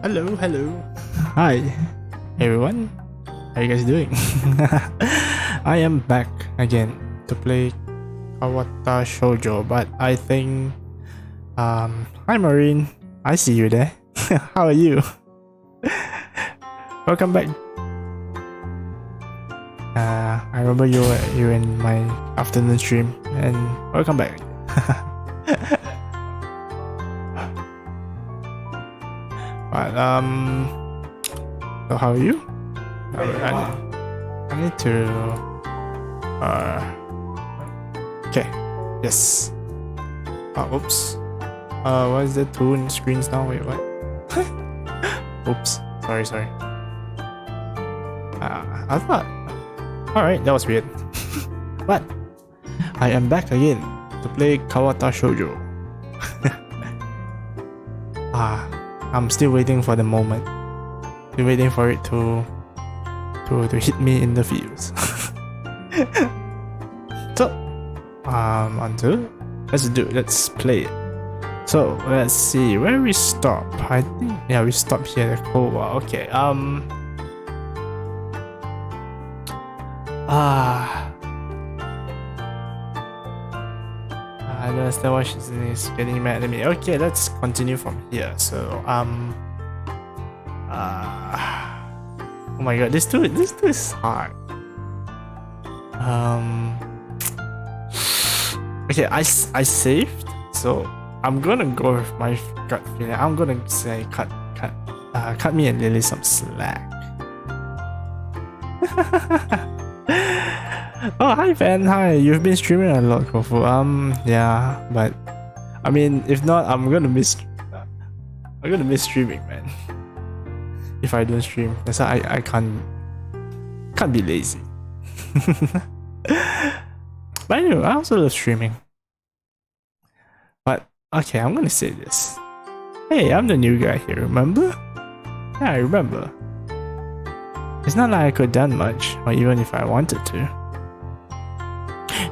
Hello, hello. Hi, everyone. How you guys doing? I am back again to play Katawa Shoujo, but I think hi Maureen. I see you there. How are you? Welcome back. I remember you were in my afternoon stream, and welcome back. But so how are you? I need to okay, yes. Oops. What is that? Two screens now? Wait, what? Oops. Sorry. I thought. Alright, that was weird. But I am back again to play Katawa Shoujo. I'm still waiting for the moment. Still waiting for it to hit me in the feels. So let's play it. So let's see where we stop. I think we stop here at Kowa. Okay. I don't understand why she's getting mad at me. Okay, let's continue from here. So oh my god, this two is hard. Okay, I saved, so I'm gonna go with my gut feeling. I'm gonna say cut me and Lily some slack. Oh, hi fan, hi. You've been streaming a lot, Kofu. Yeah, but I mean, if not, I'm gonna miss streaming, man. If I don't stream, that's why I can't be lazy. But anyway, I also love streaming. But okay, I'm gonna say this. Hey, I'm the new guy here, remember? Yeah, I remember. It's not like I could done much, or even if I wanted to.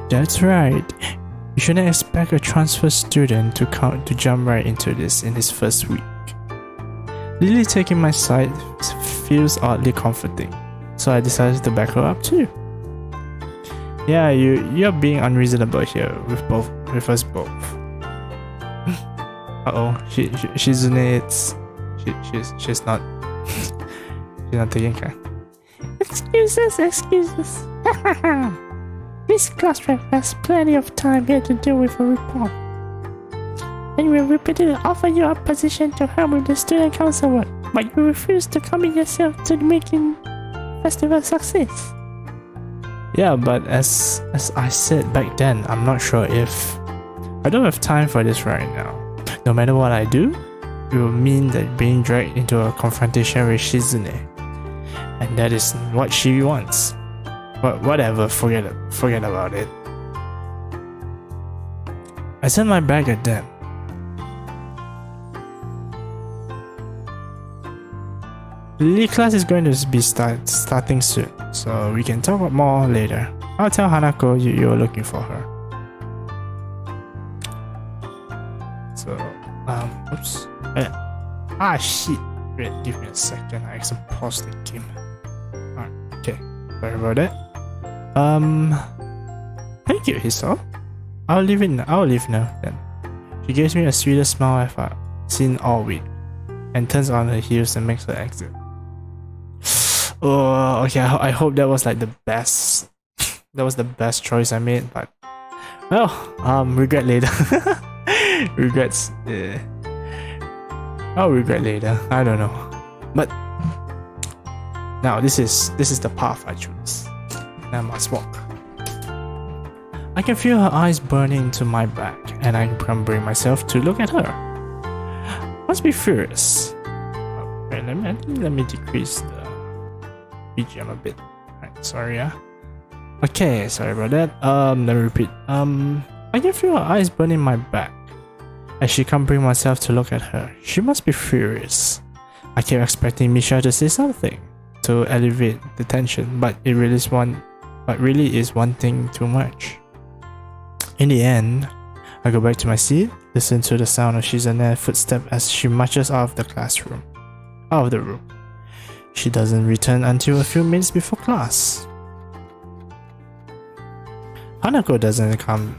That's right. You shouldn't expect a transfer student to jump right into this in his first week. Lily taking my side feels oddly comforting, so I decided to back her up too. Yeah, you're being unreasonable here with us both. She's not taking care. Excuses. This class rep has plenty of time here to deal with a report. And we repeatedly offer you a position to help with the student council work, but you refuse to commit yourself to making festival success. Yeah, but as I said back then, I'm not sure if I don't have time for this right now. No matter what I do, it will mean that being dragged into a confrontation with Shizune, and that is what she wants. But whatever, forget about it. I sent my bag at them. Lily class is going to be starting soon, so we can talk more later. I'll tell Hanako you're looking for her. So, oops. Shit. Wait, give me a second. I can pause the game. Alright, okay. Sorry about that. Thank you, Hiso. I'll leave now then. She gives me a sweeter smile I've seen all week, and turns on her heels and makes her exit. Oh, okay. I hope that was like the best. That was the best choice I made, but well, regret later. Regrets. I'll regret later. I don't know, but now this is the path I choose. I must walk. I can feel her eyes burning into my back, and I can bring myself to look at her. Must be furious. Okay, let me decrease the BGM a bit. Alright, sorry. Okay, sorry about that. Let me repeat. I can feel her eyes burning my back. As she can't bring myself to look at her. She must be furious. I keep expecting Misha to say something to alleviate the tension, but it really is one thing too much. In the end, I go back to my seat, listen to the sound of Shizune's footsteps as she marches out of the classroom. out of the room. She doesn't return until a few minutes before class. Hanako doesn't come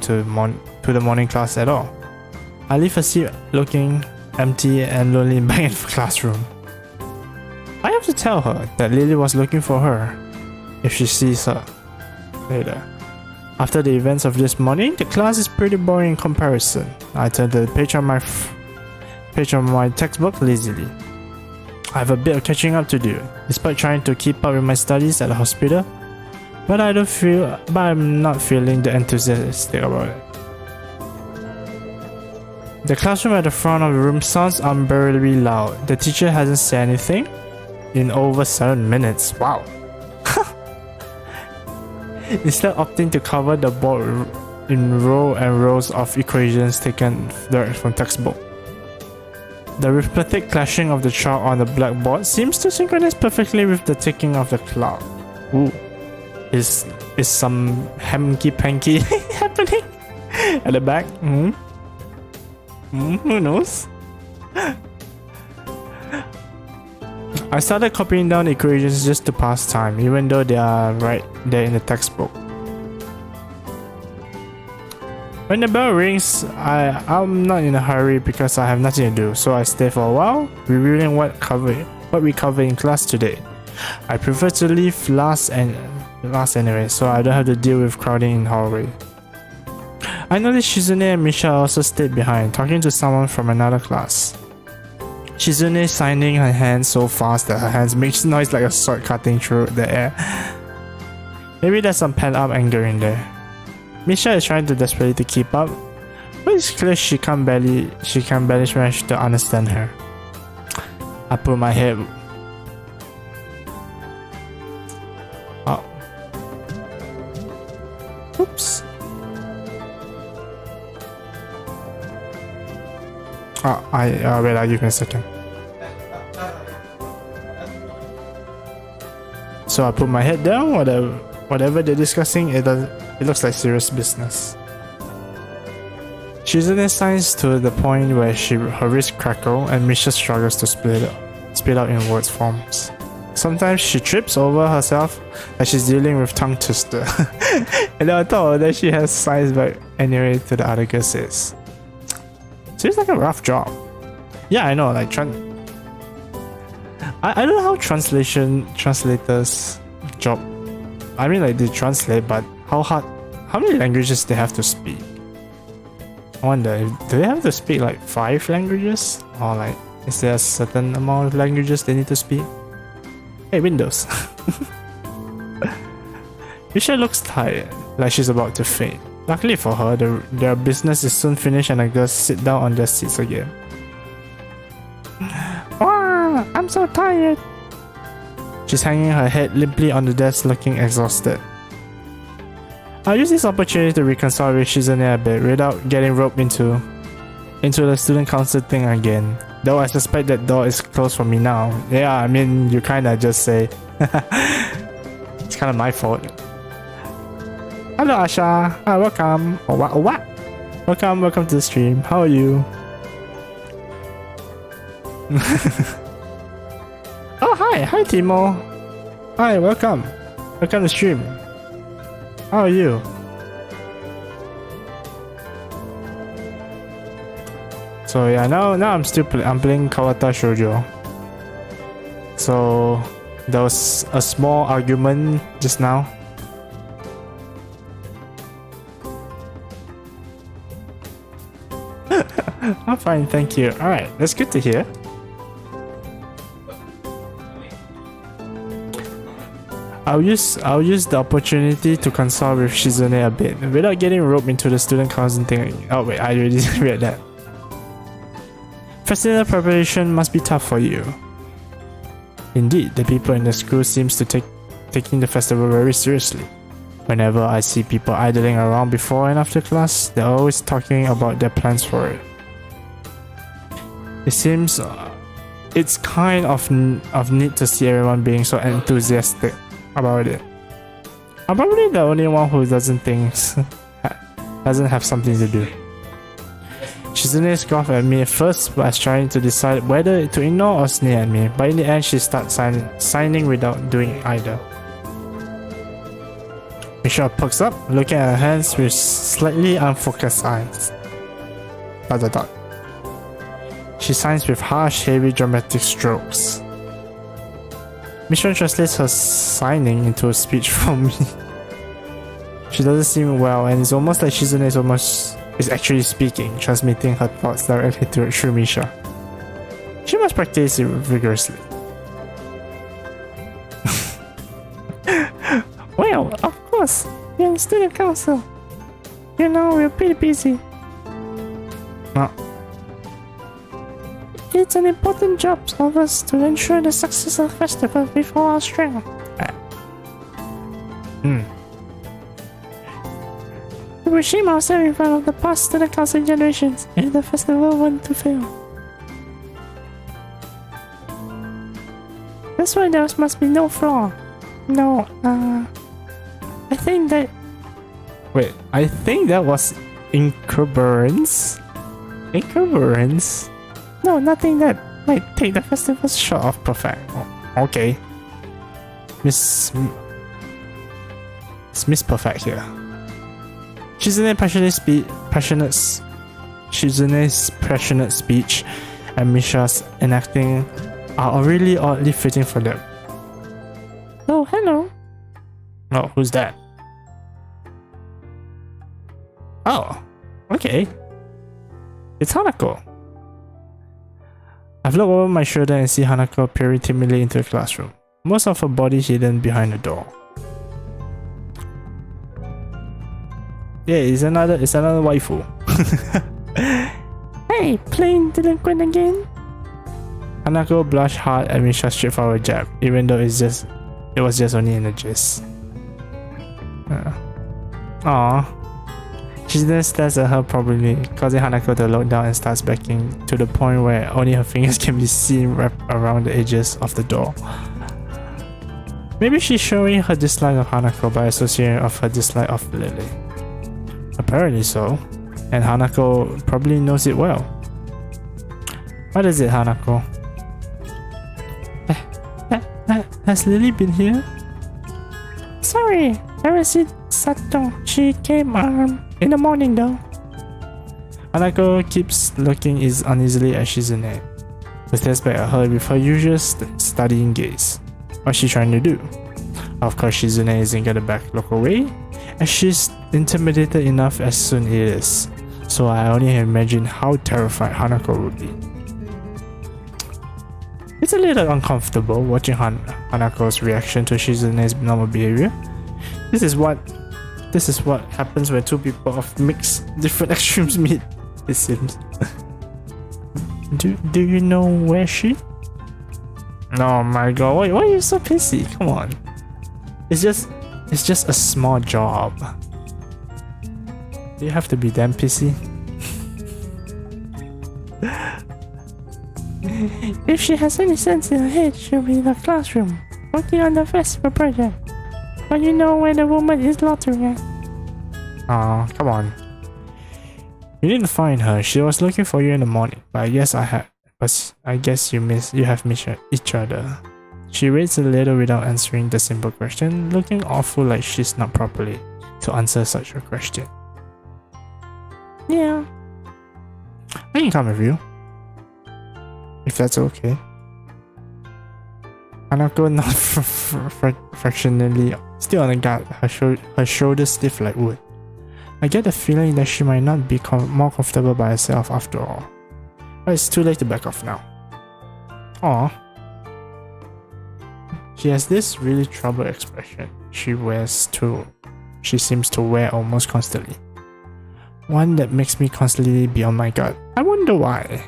to the morning class at all. I leave her seat looking empty and lonely back in the classroom. I have to tell her that Lily was looking for her if she sees her later. After the events of this morning, the class is pretty boring in comparison. I turn to the page of my textbook lazily. I have a bit of catching up to do, despite trying to keep up with my studies at the hospital. But I'm not feeling the enthusiastic about it. The classroom at the front of the room sounds unbearably loud. The teacher hasn't said anything in over 7 minutes. Wow. Instead opting to cover the board in rows and rows of equations taken direct from textbook. The rhythmic clashing of the chalk on the blackboard seems to synchronize perfectly with the ticking of the clock. Ooh. Is some hanky-panky happening at the back? Who knows? I started copying down equations just to pass time, even though they are right there in the textbook. When the bell rings, I'm not in a hurry because I have nothing to do, so I stay for a while, reviewing what we covered in class today. I prefer to leave last anyway, so I don't have to deal with crowding in hallway. I noticed Shizune and Misha also stayed behind, talking to someone from another class. Shizune signing her hands so fast that her hands makes noise like a sword cutting through the air. Maybe there's some pent-up anger in there. Misha is trying to desperately to keep up, but it's clear she can barely manage to understand her. I put my head. Oh. Oops. Wait, give me a second. So I put my head down, whatever they're discussing, it looks like serious business. Shizune signs to the point where her wrists crackle and Misha struggles to spit out in words forms. Sometimes she trips over herself as she's dealing with tongue twister. And then on top of that, she has signs back anyway to the other girl says. Seems like a rough job. Yeah, I know, like I don't know how translators job. I mean, like they translate, but how many languages they have to speak? I wonder, do they have to speak like 5 languages? Or like, is there a certain amount of languages they need to speak? Hey, Windows. Misha looks tired, like she's about to faint. Luckily for her, their business is soon finished and the girls sit down on their seats again. Oh, I'm so tired. She's hanging her head limply on the desk looking exhausted. I'll use this opportunity to reconcile with Shizune a bit without getting roped into the student council thing again. Though I suspect that door is closed for me now. Yeah, I mean, you kinda just say. It's kinda my fault. Hello Asha, welcome. What? Welcome to the stream. How are you? Oh hi Timo. Hi, welcome to the stream. How are you? So yeah, now I'm playing Katawa Shoujo. So there was a small argument just now. I'm fine, thank you. Alright, that's good to hear. I'll use the opportunity to consult with Shizune a bit without getting roped into the student council thing. Oh wait, I already read that. Festival preparation must be tough for you. Indeed, the people in the school seems to taking the festival very seriously. Whenever I see people idling around before and after class, they're always talking about their plans for it. It seems it's kind of neat to see everyone being so enthusiastic about it. I'm probably the only one who doesn't have something to do. Shizune scoffed at me first by trying to decide whether to ignore or sneer at me, but in the end she started signing without doing either. Misha perks up, looking at her hands with slightly unfocused eyes. ... She signs with harsh, heavy, dramatic strokes. Misha translates her signing into a speech for me. She doesn't seem well, and it's almost like Shizune is actually speaking, transmitting her thoughts directly through Misha. She must practice it vigorously. Well, of course, you're in student council. You know, we're pretty busy. No. It's an important job of us to ensure the success of the festival before our strength. We will shame ourselves in front of the past student council generations if the festival were to fail. That's why there must be no flaw. No, I think that... Wait, I think that was incongruence? Incongruence? No, nothing that might take the festival short of perfect. Oh, okay. Miss Perfect here. Shizune's passionate speech and Misha's enacting are really oddly fitting for them. Oh, hello. Oh, who's that? Oh, okay. It's Hanako. I've looked over my shoulder and see Hanako peering timidly into the classroom, most of her body hidden behind the door. Yeah, it's another waifu. Hey, playing delinquent again? Hanako blushed hard at Misha's straightforward jab, even though it was just only in a gist. Aww. She then stares at her, probably causing Hanako to look down and starts backing to the point where only her fingers can be seen wrapped around the edges of the door. Maybe she's showing her dislike of Hanako by associating of her dislike of Lily. Apparently so, and Hanako probably knows it well. What is it, Hanako? Has Lily been here? Sorry, I received Sato. She came in the morning though. Hanako keeps looking uneasily at Shizune, who stares back at her with her usual studying gaze. What's she trying to do? Of course Shizune isn't gonna look away, as she's intimidated enough as soon it is, so I only imagine how terrified Hanako would be. It's a little uncomfortable watching Hanako's reaction to Shizune's normal behavior. This is what happens when two people of different extremes meet, it seems. Do you know where she? Oh my god, why are you so pissy? Come on. It's just a small job. Do you have to be damn pissy? If she has any sense in her head, she'll be in the classroom, working on the festival project. But you know where the woman is loitering at. Aw, come on. You didn't find her. She was looking for you in the morning, but I guess you have missed each other. She waits a little without answering the simple question, looking awful like she's not properly to answer such a question. Yeah. I can come with you, if that's okay. Hanako nods fractionally, still on the guard, her shoulders stiff like wood. I get the feeling that she might not be more comfortable by herself after all. But it's too late to back off now. Aww. She has this really troubled expression she seems to wear almost constantly. One that makes me constantly be on my guard. I wonder why.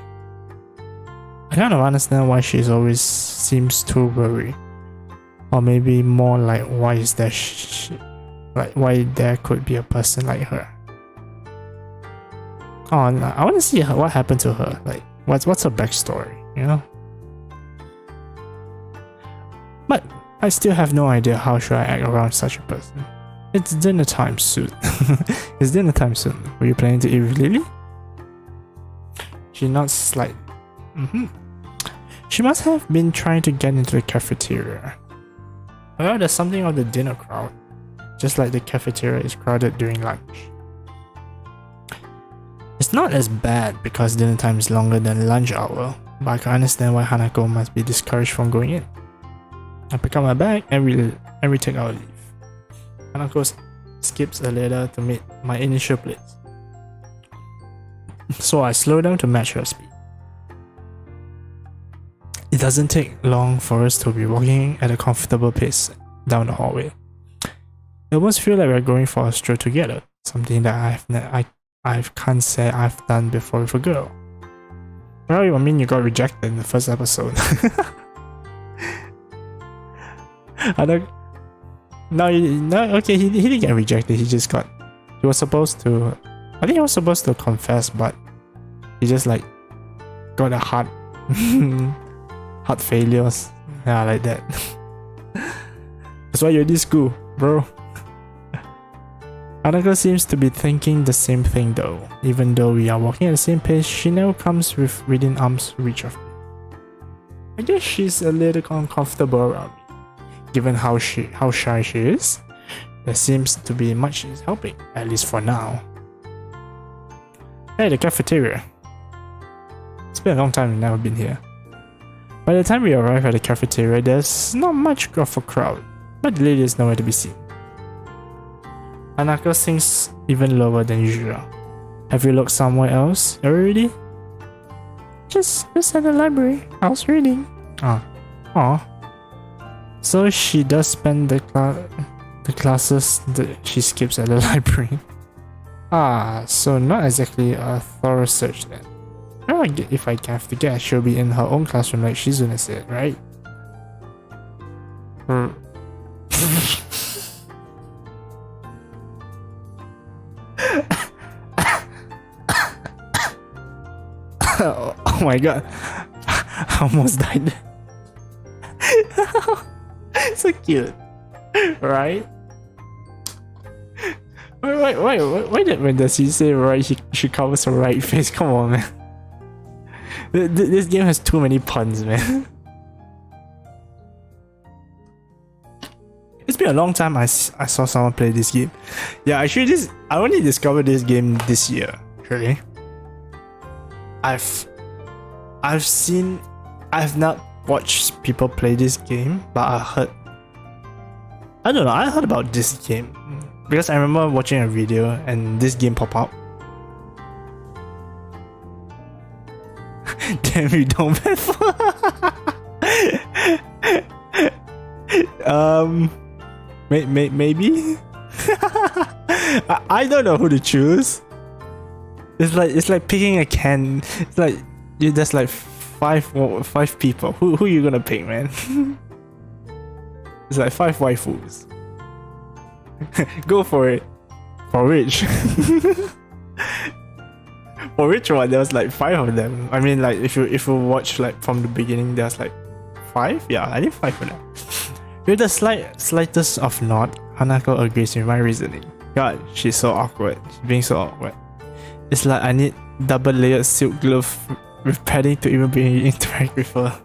I kind of understand why she always seems too worried. Or maybe more like why there could be a person like her. Oh, I want to see what happened to her. Like, what's her backstory, you know? But I still have no idea how should I act around such a person. It's dinner time soon. It's dinner time soon. Were you planning to eat with Lily? She nods slightly. She must have been trying to get into the cafeteria. Well, there's something of the dinner crowd. Just like the cafeteria is crowded during lunch. It's not as bad because dinner time is longer than lunch hour, but I can understand why Hanako must be discouraged from going in. I pick up my bag and we take our leave. Hanako skips a ladder to meet my initial place, so I slow down to match her speed. It doesn't take long for us to be walking at a comfortable pace down the hallway. It almost feels like we're going for a stroll together, something that I can't say I've done before with a girl. Well, I mean, you got rejected in the first episode. I don't. No, okay, he didn't get rejected. He was supposed to. I think he was supposed to confess, but he just like got a heart failures. Yeah, like that. That's why you're in this school, bro. Hanako seems to be thinking the same thing though. Even though we are walking at the same pace, she never comes within arm's reach of me. I guess she's a little uncomfortable around me. Given how shy she is, there seems to be much is helping, at least for now. Hey, the cafeteria. It's been a long time we've never been here. By the time we arrive at the cafeteria, there's not much of a crowd, but the lady is nowhere to be seen. Hanako sings even lower than usual. Have you looked somewhere else already? Just at the library. I was reading. Oh. So she does spend the classes that she skips at the library. So not exactly a thorough search then. Well, if I have to guess, she'll be in her own classroom like Shizune said, right? Oh my god. I almost died. So cute. Right? Why did when does he say right she covers her right face? Come on, man. This game has too many puns, man. It's been a long time I saw someone play this game. Yeah, actually I only discovered this game this year, really. I've not watched people play this game, but I heard about this game because I remember watching a video and this game pop up. Damn, you don't have. Maybe. I don't know who to choose. It's like picking a can. It's like there's like five people. Who you gonna pick, man? It's like 5 waifus. Go for it. For which? For which one? There was like 5 of them. I mean, like if you watch like from the beginning, there's like 5. Yeah, I think 5 of them. With the slightest of nod, Hanako agrees with my reasoning. God, she's so awkward. She's being so awkward. It's like I need double-layered silk glove with padding to even be interact with her.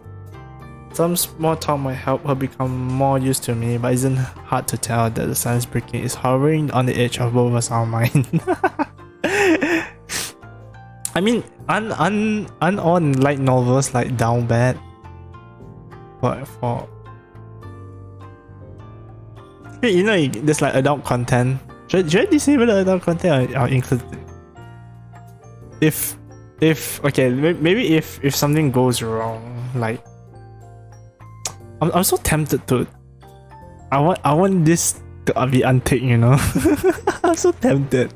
Some small talk might help her become more used to me, but isn't hard to tell that the silence breaking is hovering on the edge of both of our mind. I mean, aren't all light novels like down bad? But for you know, there's like adult content. Should I disable the adult content or include it? If okay, maybe if something goes wrong, like I'm so tempted to. I want this to be unticked, you know. I'm so tempted.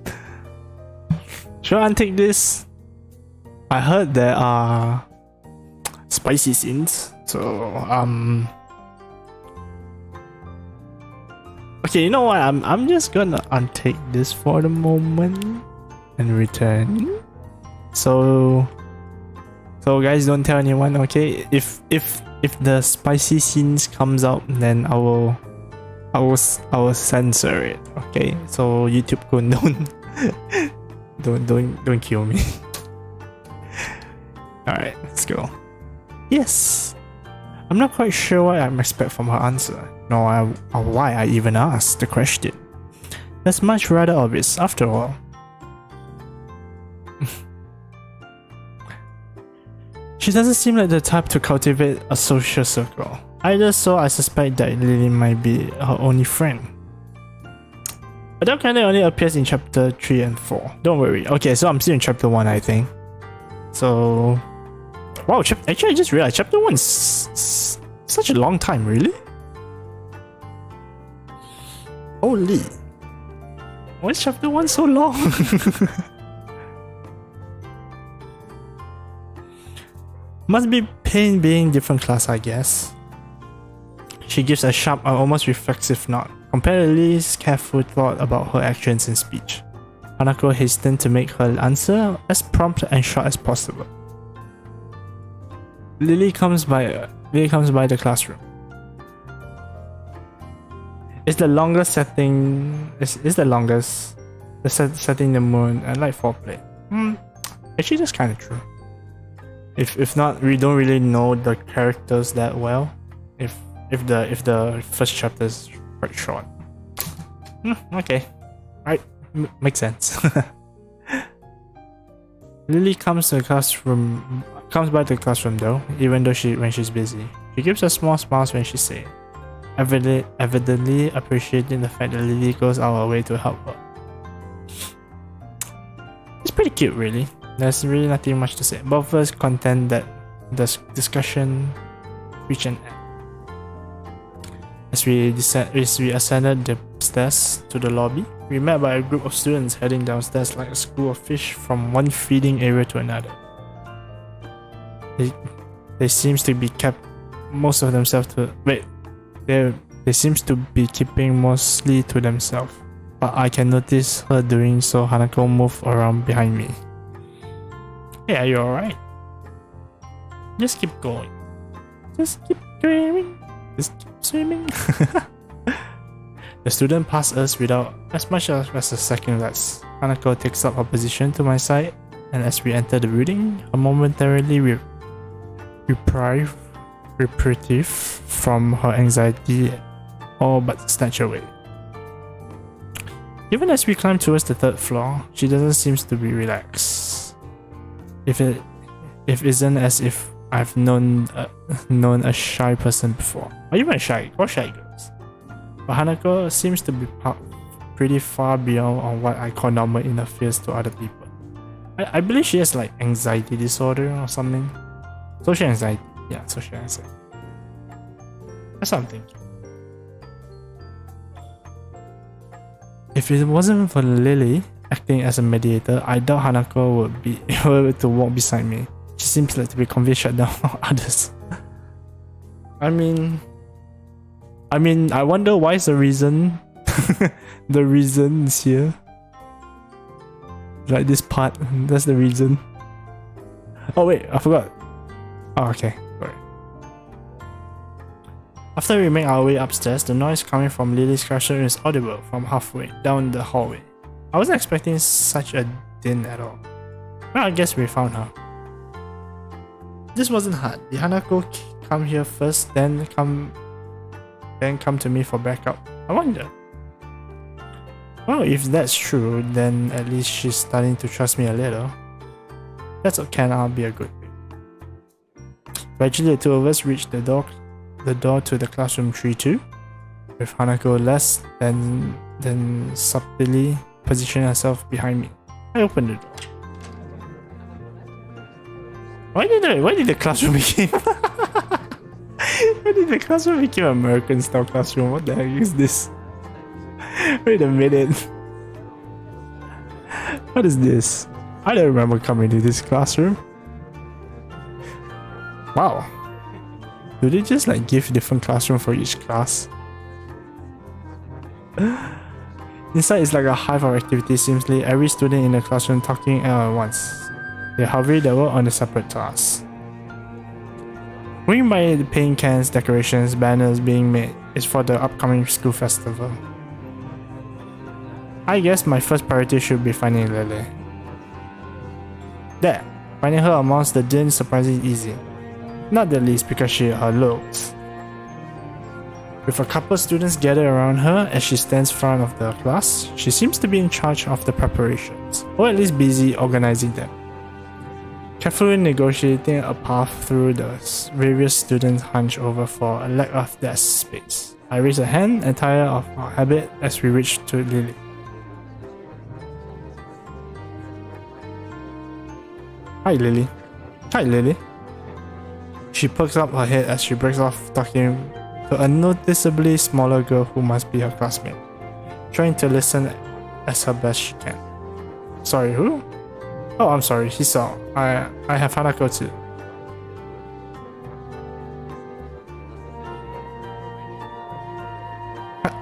Should I untick this? I heard there are spicy scenes, so okay, you know what? I'm just gonna untick this for the moment and return. So guys, don't tell anyone, okay? If the spicy scenes comes out, then I will censor it, okay? So YouTube don't kill me. Alright, let's go. Yes! I'm not quite sure what I expect from her answer, nor why I even asked the question. That's much rather obvious, after all. She doesn't seem like the type to cultivate a social circle. Either so, I suspect that Lily might be her only friend. Adult Candy only appears in chapter 3 and 4. Don't worry. Okay, so I'm still in chapter 1, I think. So... Wow, actually I just realized chapter 1 is such a long time, really? Holy. Why is chapter 1 so long? Must be pain being different class, I guess. She gives a sharp, almost reflexive nod. Comparatively careful thought about her actions and speech. Hanako hastened to make her answer as prompt and short as possible. Lily comes by the classroom. It's the longest setting. It's the longest. Setting the moon and like foreplay. Actually, that's kind of true. If not, we don't really know the characters that well. If the first chapter is quite short. Okay, right, makes sense. Lily comes by the classroom though, even though when she's busy. She gives a small smile when she says it, evidently appreciating the fact that Lily goes out of her way to help her. It's pretty cute, really. There's really nothing much to say. Both of us content that the discussion reached an end. As we ascended the stairs to the lobby, we met by a group of students heading downstairs like a school of fish from one feeding area to another. They seems to be kept most of themselves to they seems to be keeping mostly to themselves. But I can notice her doing so. Hanako moved around behind me. Hey, are you alright? Just keep going. Just keep swimming. Just keep swimming. The student passed us without as much as a second glance. Hanako takes up her position to my side, and as we enter the building, a momentarily reprieve from her anxiety all but snatched away. Even as we climb towards the third floor, she doesn't seem to be relaxed. If isn't as if I've known a shy person before, or even shy girls. But Hanako seems to be pretty far beyond on what I call normal interferes to other people. I believe she has like anxiety disorder or something. Social anxiety. Yeah, social anxiety. That's what I'm thinking. If it wasn't for Lily acting as a mediator, I doubt Hanako would be able to walk beside me. She seems like to be convinced shut down others. I mean, I wonder why is the reason the reason is here. Like this part, that's the reason. Oh wait, I forgot. Oh, okay. Sorry. After we make our way upstairs, the noise coming from Lily's classroom is audible from halfway down the hallway. I wasn't expecting such a din at all. Well, I guess we found her. This wasn't hard. Did Hanako come here first, then come to me for backup? I wonder. Well, if that's true, then at least she's starting to trust me a little. That's what can be a good thing. Gradually, the two of us reached the door to the classroom 3-2, with Hanako less than subtly positioning herself behind me. I opened the door. Why did the classroom become Why did the classroom become American style classroom? What the heck is this? Wait a minute. What is this? I don't remember coming to this classroom. Wow. Do they just like give different classroom for each class? Inside is like a hive of activity. Seemingly every student in the classroom talking at once. They hover their work on a separate task. Moving by the paint cans, decorations, banners being made is for the upcoming school festival. I guess my first priority should be finding Lily. There, Finding her amongst the din is surprisingly easy. Not the least because she her looks. With a couple of students gathered around her as she stands front of the class, she seems to be in charge of the preparations, or at least busy organizing them. Carefully negotiating a path through the various students hunch over for a lack of desk space. I raise a hand and tire of our habit as we reach to Lily. Hi Lily. Hi Lily. She perks up her head as she breaks off talking to a noticeably smaller girl who must be her classmate, trying to listen as her best she can. Sorry, who? Oh, I'm sorry, Hisao. I have Hanako too.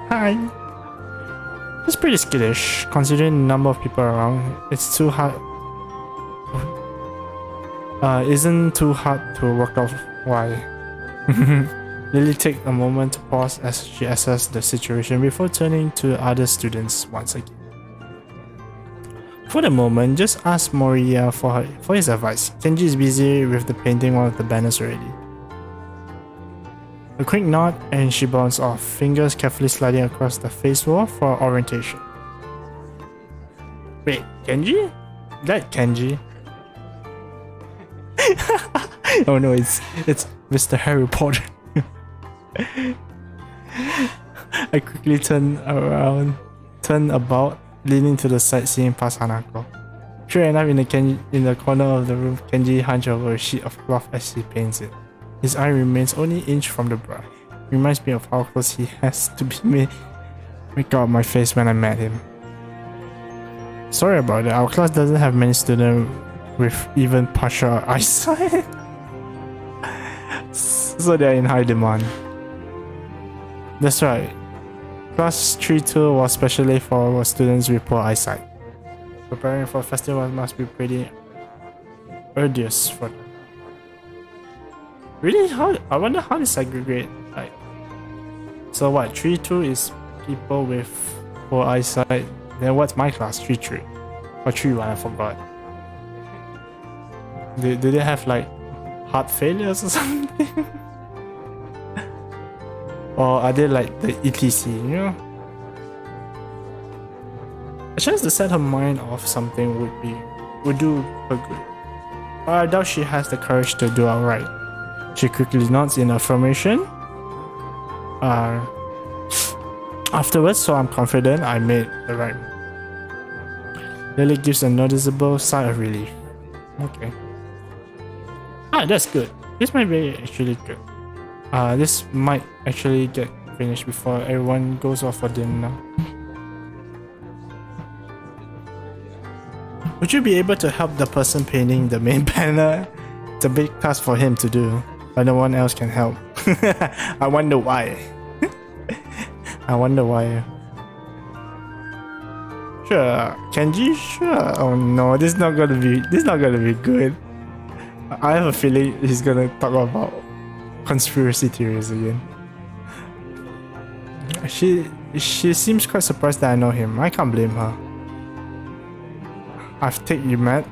Hi. It's pretty skittish, considering the number of people around. It's too hard. Isn't too hard to work out why. Lily takes a moment to pause as she assesses the situation before turning to other students once again. For the moment, just ask Moriya for his advice. Kenji is busy with the painting one of the banners already. A quick nod and she bounces off, fingers carefully sliding across the face wall for orientation. Wait, Kenji? That Kenji? Oh no, it's Mr. Harry Potter. I quickly turn about, leaning to the side, seeing past Hanako. Sure enough, in the corner of the room, Kenji hunches over a sheet of cloth as he paints it. His eye remains only an inch from the brush. Reminds me of how close he has to be make out my face when I met him. Sorry about that, our class doesn't have many students with even partial eyesight. So they're in high demand. That's right. Class 3-2 was specially for students with poor eyesight. Preparing for a festival must be pretty arduous for them. Really? I wonder how they segregate. Like, so what? 3-2 is people with poor eyesight. Then what's my class? 3-3 or 3-1? I forgot. Do they have like heart failures or something? Or are they like the ETC, you know? A chance to set her mind off something would do her good. But I doubt she has the courage to do outright. She quickly nods in affirmation. Afterwards, so I'm confident I made the right move. Lily gives a noticeable sigh of relief. Okay. That's good. This might be actually good. This might actually get finished before everyone goes off for dinner. Would you be able to help the person painting the main banner? It's a big task for him to do, but no one else can help. I wonder why. I wonder why. Sure, Kenji, sure. Oh no, this is not gonna be good. I have a feeling he's gonna talk about conspiracy theories again. She seems quite surprised that I know him. I can't blame her. I've taken you met.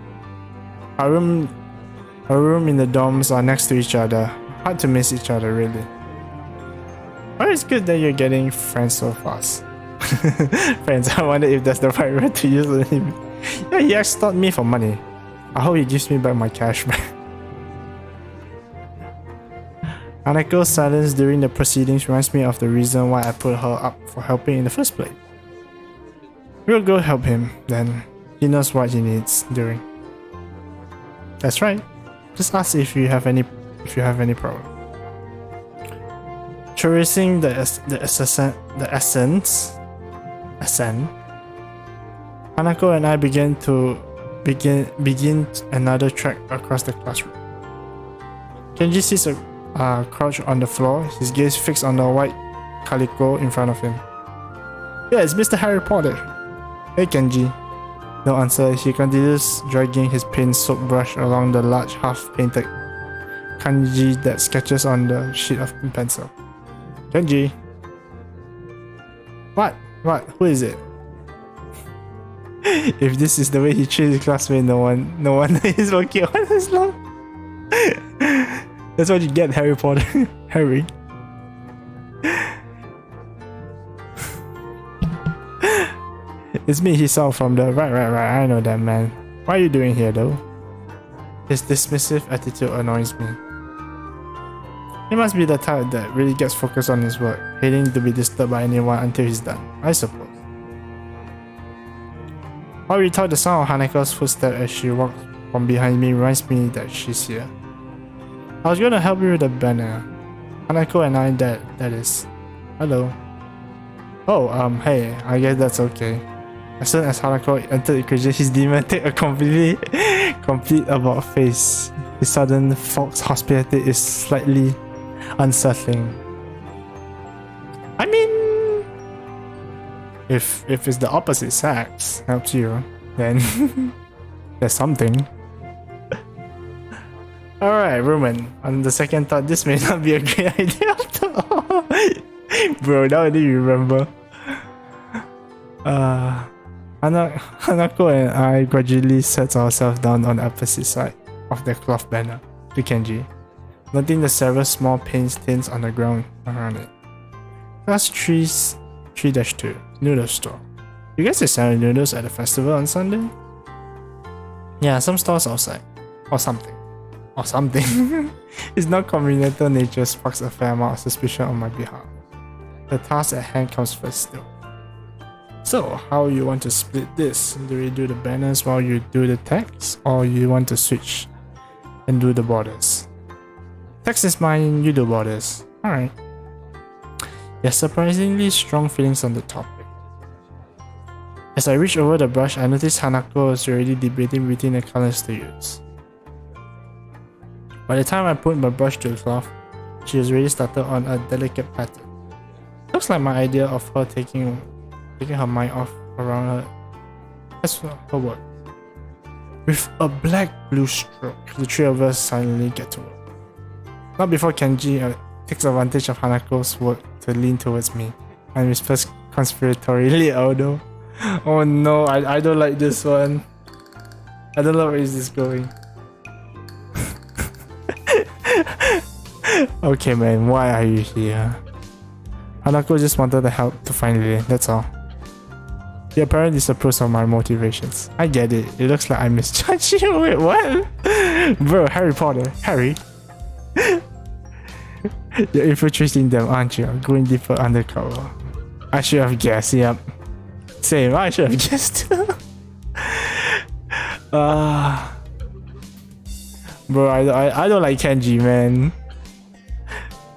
Our room in the dorms are next to each other. Hard to miss each other, really. But it's good that you're getting friends so fast. Friends, I wonder if that's the right word to use on him. Yeah, he extorted me for money. I hope he gives me back my cash back. Hanako's silence during the proceedings reminds me of the reason why I put her up for helping in the first place. We'll go help him, then. He knows what he needs during. That's right. Just ask if you have any problem. Tracing the essence. Hanako and I begin another trek across the classroom. Kenji sees a crouch on the floor, his gaze fixed on the white calico in front of him. Yeah, it's Mr. Harry Potter. Hey Kenji. No answer, he continues dragging his paint-soaked brush along the large half-painted kanji that sketches on the sheet of pencil. Kenji. What? Who is it? If this is the way he treats his classmate, no one is working on his love. That's what you get, Harry Potter. Harry. It's me he saw from the right. I know that man. What are you doing here though? His dismissive attitude annoys me. He must be the type that really gets focused on his work, hating to be disturbed by anyone until he's done, I suppose. While we talk, the sound of Haneko's footsteps as she walks from behind me reminds me that she's here. I was gonna help you with the banner. Hanako and I, that is. Hello. Oh, hey, I guess that's okay. As soon as Hanako entered the equation, his demon take a complete about face. His sudden false hospitality is slightly unsettling. I mean, if it's the opposite sex helps you, then there's something. Alright, Roman, on the second thought, this may not be a great idea after all. Bro, now I didn't remember. Hanako and I gradually set ourselves down on the opposite side of the cloth banner to Kenji, noting the several small paint stains on the ground around it. Class 3-2, noodle store. You guys are selling noodles at the festival on Sunday? Yeah, some stores outside. Or something. It's not communal nature sparks a fair amount of suspicion on my behalf. The task at hand comes first still. So, how you want to split this? Do we do the banners while you do the text? Or you want to switch and do the borders? Text is mine, you do borders. Alright. There's surprisingly strong feelings on the topic. As I reach over the brush, I notice Hanako is already debating between the colors to use. By the time I put my brush to the cloth, she has already started on a delicate pattern. Looks like my idea of her taking her mind off around her. That's her work. With a black-blue stroke, the three of us silently get to work. Not before Kenji takes advantage of Hanako's work to lean towards me and whispers conspiratorially, although, oh no, I don't like this one. I don't know where is this going. Okay man, why are you here? Hanako just wanted the help to find Lillian, that's all. He apparently disapproves of my motivations. I get it, it looks like I misjudged you. Wait, what? Bro, Harry Potter, Harry. You're infiltrating them, aren't you? Going deeper undercover. I should have guessed, yep. Same, I should have guessed. Bro, I don't like Kenji, man.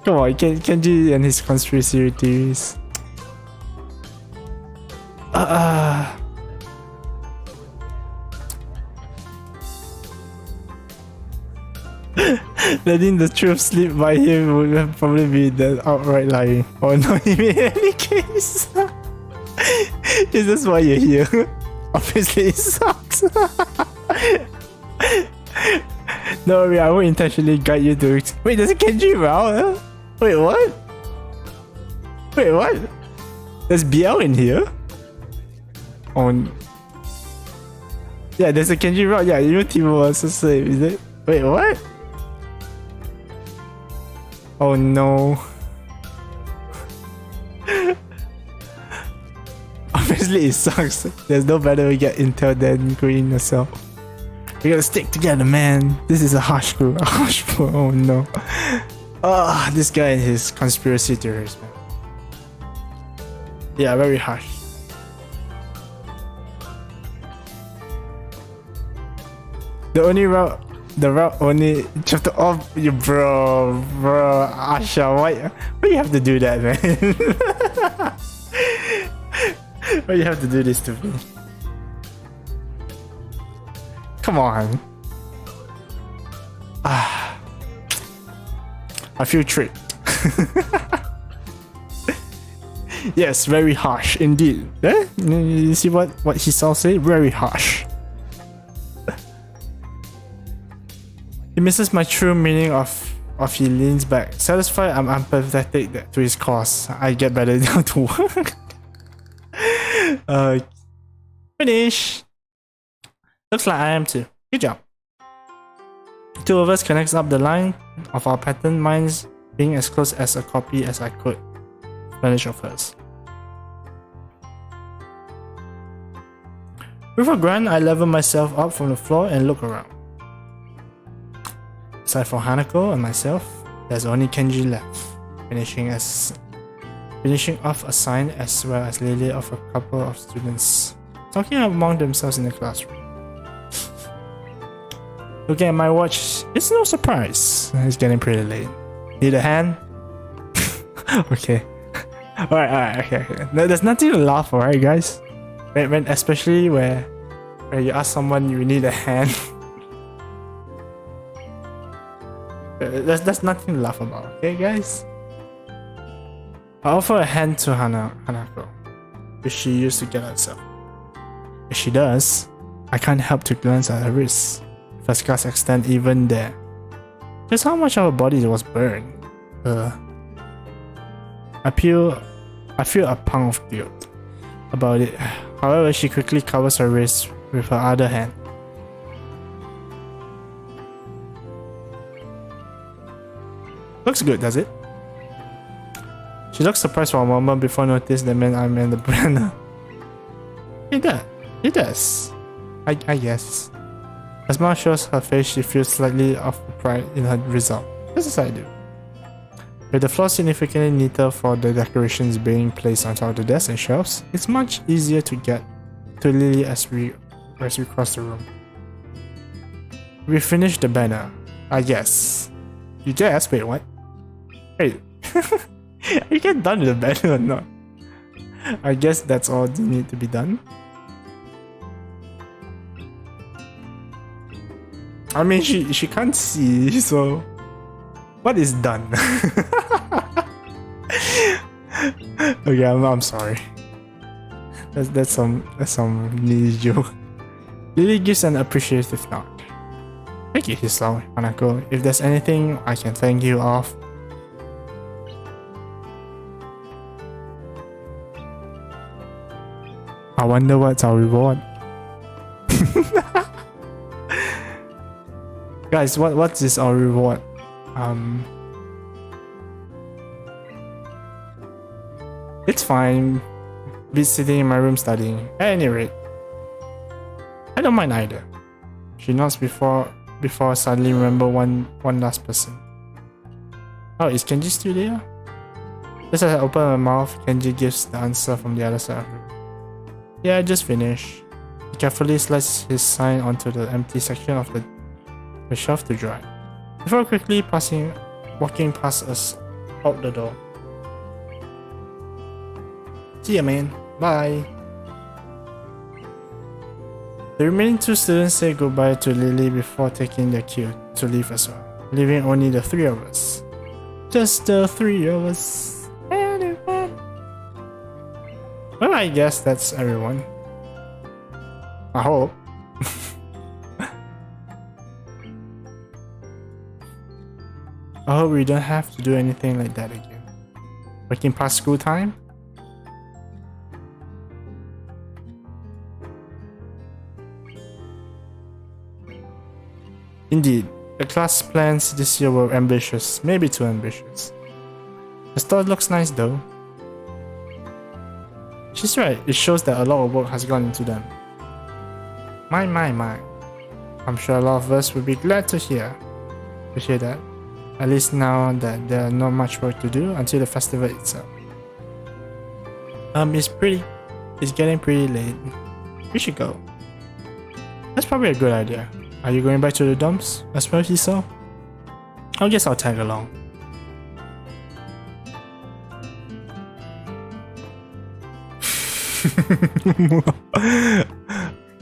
Come on, Kenji and his conspiracy theories. Letting the truth slip by him would probably be the outright lying. Oh no, in any case. Is this why you're here? Obviously it sucks. No worry, I won't intentionally guide you to... Wait, there's a Kenji route? Wait, what? Wait, what? There's BL in here? On... Yeah, there's a Kenji route. Yeah, you Timo wants to save, is it? Wait, what? Oh no. Obviously it sucks. There's no better way to get intel than green yourself. We gotta stick together, man. This is a harsh crew. A harsh crew. Oh no. Ah, this guy and his conspiracy theories, man. Yeah, very harsh. The route only chapter off you, bro, Asha. Why you have to do that, man? Why you have to do this to me? Come on. I feel tricked. Yes, very harsh indeed. Eh? You see what he all say? Very harsh. He misses my true meaning of he leans back. Satisfied, I'm empathetic to his cause. I get better down to work. Finish! Looks like I am too. Good job. Two of us connects up the line of our pattern, mine's being as close as a copy as I could manage of hers. With a grunt, I level myself up from the floor and look around. Aside from Hanako and myself, there's only Kenji left, finishing off a sign as well as Lily of a couple of students talking among themselves in the classroom. Looking at my watch, it's no surprise. It's getting pretty late. Need a hand? Okay. Alright, okay. There's nothing to laugh for, right, guys? Especially where you ask someone you need a hand. That's nothing to laugh about, okay, guys? I offer a hand to Hanako, which she used to get herself. If she does, I can't help to glance at her wrists. If her scars extend even there. Just how much of her body was burned. I feel a pang of guilt about it. However, she quickly covers her wrist with her other hand. Looks good, does it? She looks surprised for a moment before noticing the man I'm in the banner. It does. I guess. As smile shows her face, she feels slightly of pride in her result, just as I do. With the floor significantly neater for the decorations being placed on top of the desk and shelves, it's much easier to get to Lily as we cross the room. We finished the banner. I guess. You guess? Wait, what? Wait. Are you get done with the banner or not? I guess that's all that need to be done. I mean, she can't see, so what is done? Okay, I'm sorry. That's some Lily joke. Lily gives an appreciative nod. Thank you, Hisao, Hanako. If there's anything I can thank you of. I wonder what's our reward. Guys, what is our reward? It's fine. Be sitting in my room studying. At any rate, I don't mind either. She nods before suddenly remember one last person. Oh, is Kenji still there? Just as I open my mouth, Kenji gives the answer from the other side of the room. Yeah, I just finished. He carefully slides his sign onto the empty section of the shelf to dry, before quickly walking past us out the door. See ya, man. Bye. The remaining two students say goodbye to Lily before taking their cue to leave as well, leaving only the three of us. Just the three of us. Well, I guess that's everyone. I hope. I hope we don't have to do anything like that again. Working past school time? Indeed, the class plans this year were ambitious, maybe too ambitious. The store looks nice though. She's right, it shows that a lot of work has gone into them. My. I'm sure a lot of us would be glad to hear that. At least now that there's not much work to do until the festival itself. It's getting pretty late. We should go. That's probably a good idea. Are you going back to the dumps as well, Hisao? I guess I'll tag along.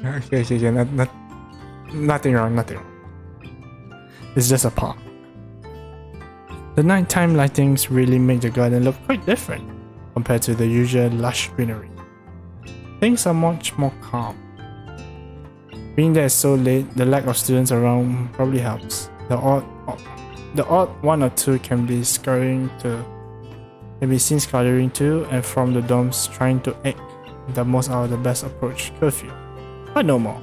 Okay, nothing wrong. It's just a park. The nighttime lightings really make the garden look quite different compared to the usual lush greenery. Things are much more calm. Being there so late, the lack of students around probably helps. The odd one or two can be seen scattering to and from the dorms trying to make the most out of the best approach curfew. but no more.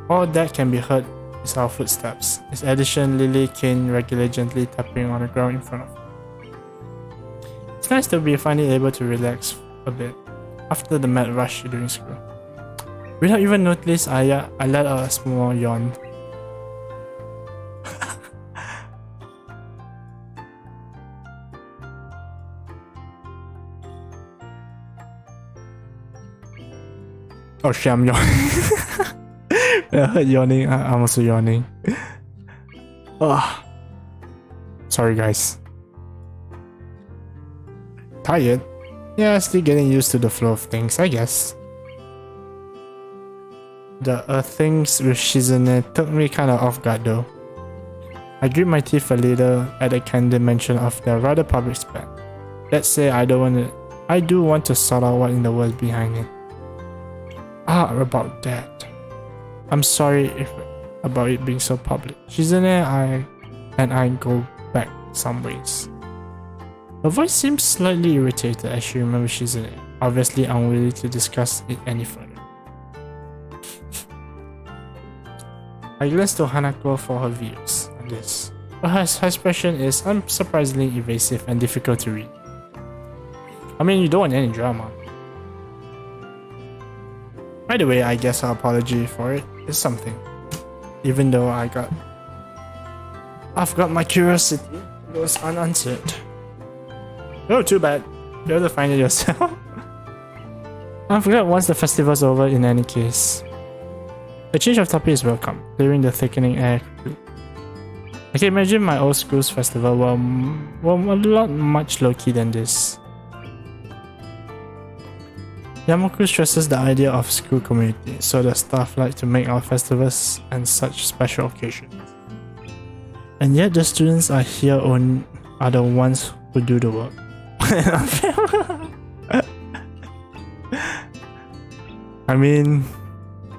All that can be heard is our footsteps. In addition, Lily Kane regularly gently tapping on the ground in front of her. It's nice to be finally able to relax a bit after the mad rush during school. Without even noticing, I let out a small yawn. Oh shit, I'm yawning. I heard yawning, I'm also yawning. Oh. Sorry guys. Tired? Yeah, still getting used to the flow of things, I guess. The things with Shizune took me kinda off guard though. I grit my teeth a little at the candid mention of their rather public span. Let's say I do want to sort out what in the world behind it. About that. I'm sorry about it being so public. Shizune and I go back some ways. Her voice seems slightly irritated as she remembers Shizune, obviously unwilling to discuss it any further. I glance to Hanako for her views on this. Her expression is unsurprisingly evasive and difficult to read. I mean, you don't want any drama. Either way, I guess her apology for it is something. Even though I've got my curiosity goes unanswered. Oh, too bad. You have to find it yourself. I forgot once the festival's over in any case. The change of topic is welcome, clearing the thickening air. I can imagine my old school's festival were a lot much low-key than this. Yamaku stresses the idea of school community, so the staff like to make our festivals and such special occasions. And yet the students are the ones who do the work. I mean,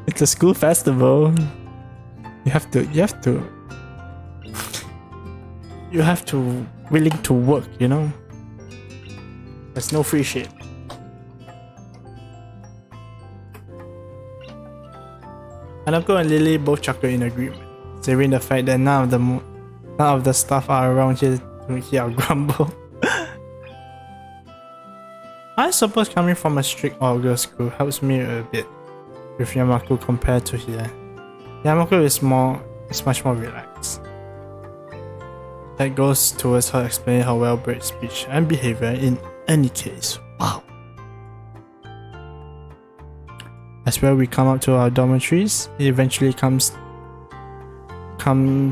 it's a school festival. You have to willing to work, you know? There's no free shit. Hanako and Lily both chuckle in agreement, savoring the fact that none of the staff are around here to hear our grumble. I suppose coming from a strict all-girls school helps me a bit with Yamaku compared to here. Yamaku is much more relaxed. That goes towards her explaining her well-bred speech and behavior in any case. Wow. As well, we come up to our dormitories. It eventually comes time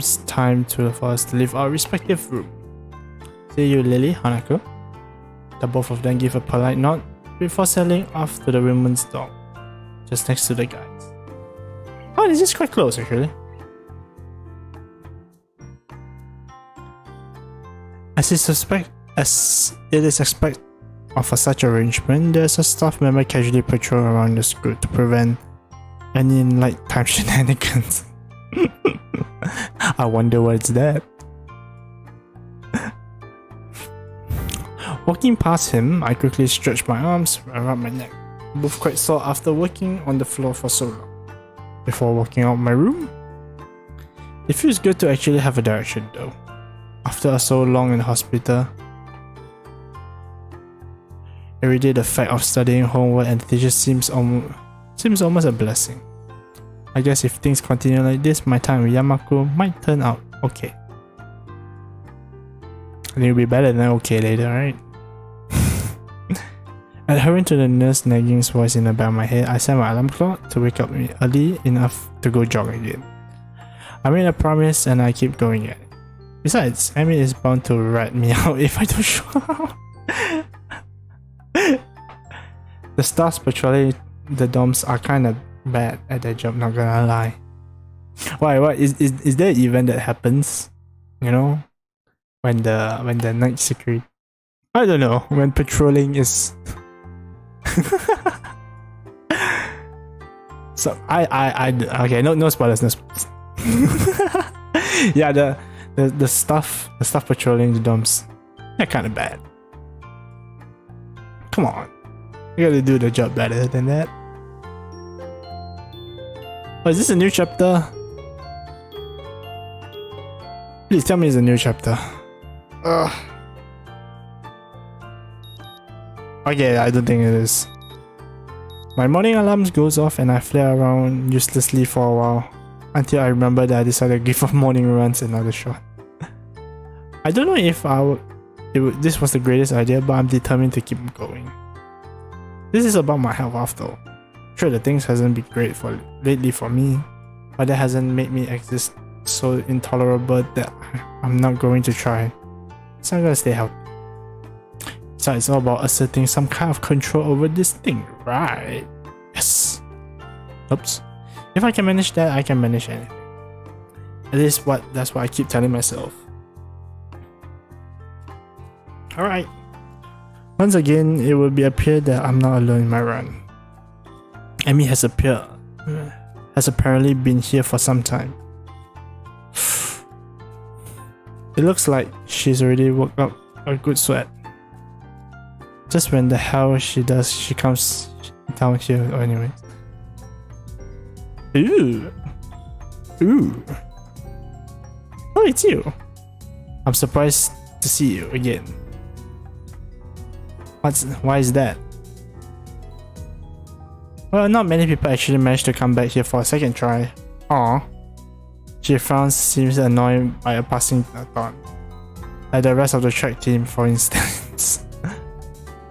for us to leave our respective room. See you, Lily, Hanako. The both of them give a polite nod before settling off to the women's dorm, just next to the guys. Oh, this is quite close actually. As it is expected of such arrangement, there's a staff member casually patrol around the school to prevent any nighttime shenanigans. I wonder what's that. Walking past him, I quickly stretch my arms around my neck, both quite sore after working on the floor for so long. Before walking out my room, it feels good to actually have a direction though. After so long in the hospital, every day the fact of studying homework and teachers seems almost a blessing. I guess if things continue like this, my time with Yamaku might turn out okay. I think it'll be better than okay later, right? Adhering to the nurse nagging voice in the back of my head, I set my alarm clock to wake up me early enough to go jog again. I made a promise and I keep going at it. Besides, Amy is bound to rat me out if I don't show up. The staffs patrolling the dorms are kinda bad at their job, not gonna lie. Why, what is there an event that happens? You know? When the night security, I don't know, when patrolling is so I okay, no spoilers, no spoilers. Yeah, the stuff patrolling the dorms, they're kind of bad. Come on, you gotta do the job better than that. Oh, is this a new chapter? Please tell me it's a new chapter. Ugh. Okay, I don't think it is. My morning alarm goes off and I flare around uselessly for a while until I remember that I decided to give up morning runs another shot. I don't know if this was the greatest idea, but I'm determined to keep going. This is about my health after all. Sure, the things hasn't been great lately for me, but that hasn't made me exist so intolerable that I'm not going to try. So I'm gonna stay healthy. So it's all about asserting some kind of control over this thing, right? Yes. Oops. If I can manage that, I can manage anything. At least that's what I keep telling myself. Alright. Once again, it will appear that I'm not alone in my run. Amy has apparently been here for some time. It looks like she's already worked up a good sweat. Just when the hell she comes down here anyway. Ooh. Ooh. Oh, it's you. I'm surprised to see you again. Why is that? Well, not many people actually manage to come back here for a second try. Aww. She frowns, seems annoyed by a passing thought. Like the rest of the track team, for instance.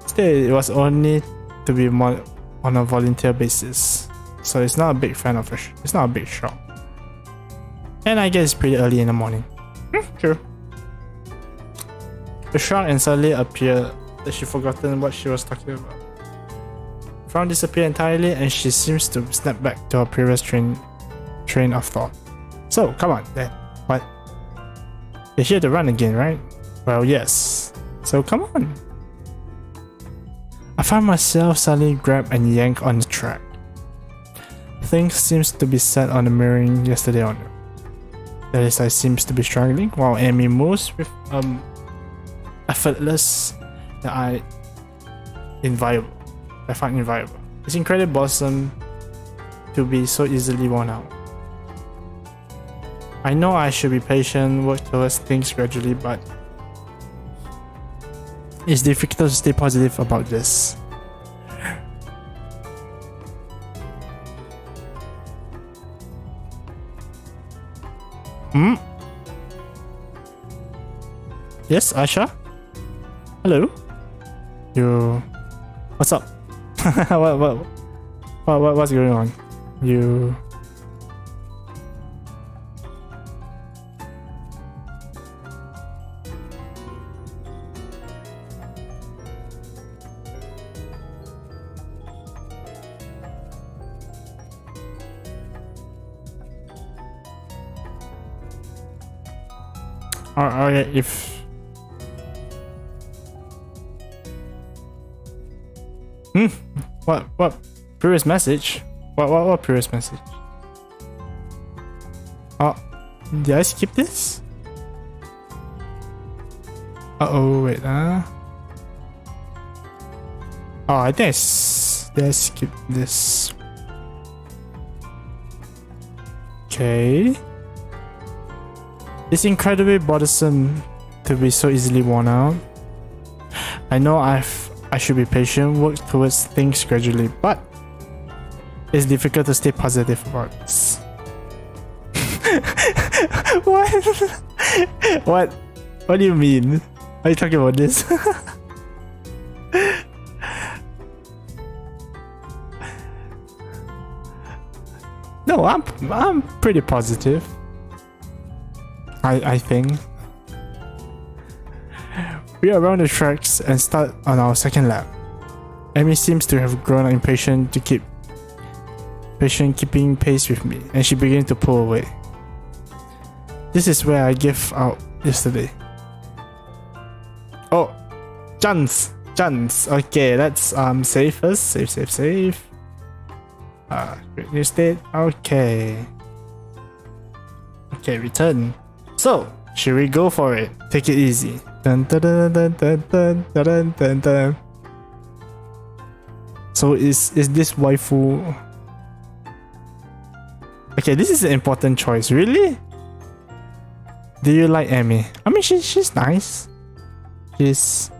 Still, it was only to be more on a volunteer basis, so it's not a big fan of it's not a big shock. And I guess it's pretty early in the morning. True. The shrunk and suddenly appeared that she forgotten what she was talking about. Frown disappeared entirely and she seems to snap back to her previous train of thought. So, come on then. What? You're here to run again, right? Well, yes. So come on. I find myself suddenly grab and yank on the track. Things seems to be set on the mirroring yesterday on. That is, I seems to be struggling while Amy moves with effortless that I find inviolable. It's incredibly bothersome to be so easily worn out. I know I should be patient, work towards things gradually, but it's difficult to stay positive about this. Yes, Asha? Hello? What's up? What's going on? Alright, if what previous message? What previous message? Oh, did I skip this? Oh wait, Oh, I think did I skip this? Okay. It's incredibly bothersome to be so easily worn out. I know I should be patient, work towards things gradually, but it's difficult to stay positive about this. What? What do you mean? Are you talking about this? No, I'm pretty positive. I think. We are around the tracks and start on our second lap. Amy seems to have grown impatient keeping pace with me, and she began to pull away. This is where I gave out yesterday. Oh, chance. Okay, let's save first. Save. Great new state. Okay, return. So, should we go for it? Take it easy. Dun, dun, dun, dun, dun, dun, dun, dun, dun. So is this waifu? Okay, this is an important choice. Really? Do you like Emmy? I mean, she's nice. She's...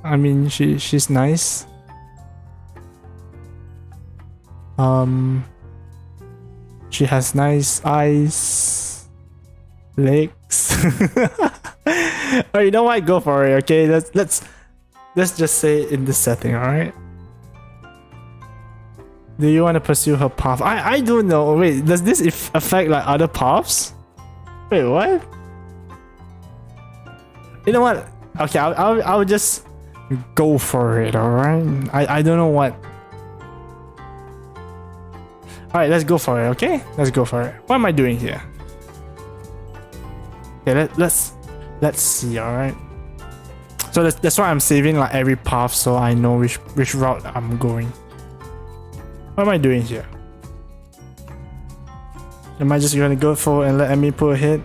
I mean, she's nice. She has nice eyes, legs. Oh, you know what? Go for it. Okay, let's just say it in this setting. All right. Do you want to pursue her path? I don't know. Wait, does this affect like other paths? Wait, what? You know what? Okay, I'll just go for it. All right. I don't know what. All right, let's go for it. Okay, let's go for it. What am I doing here? Okay, let's see. All right. So that's why I'm saving like every path so I know which route I'm going. What am I doing here? Am I just gonna go forward and let Emmy pull ahead?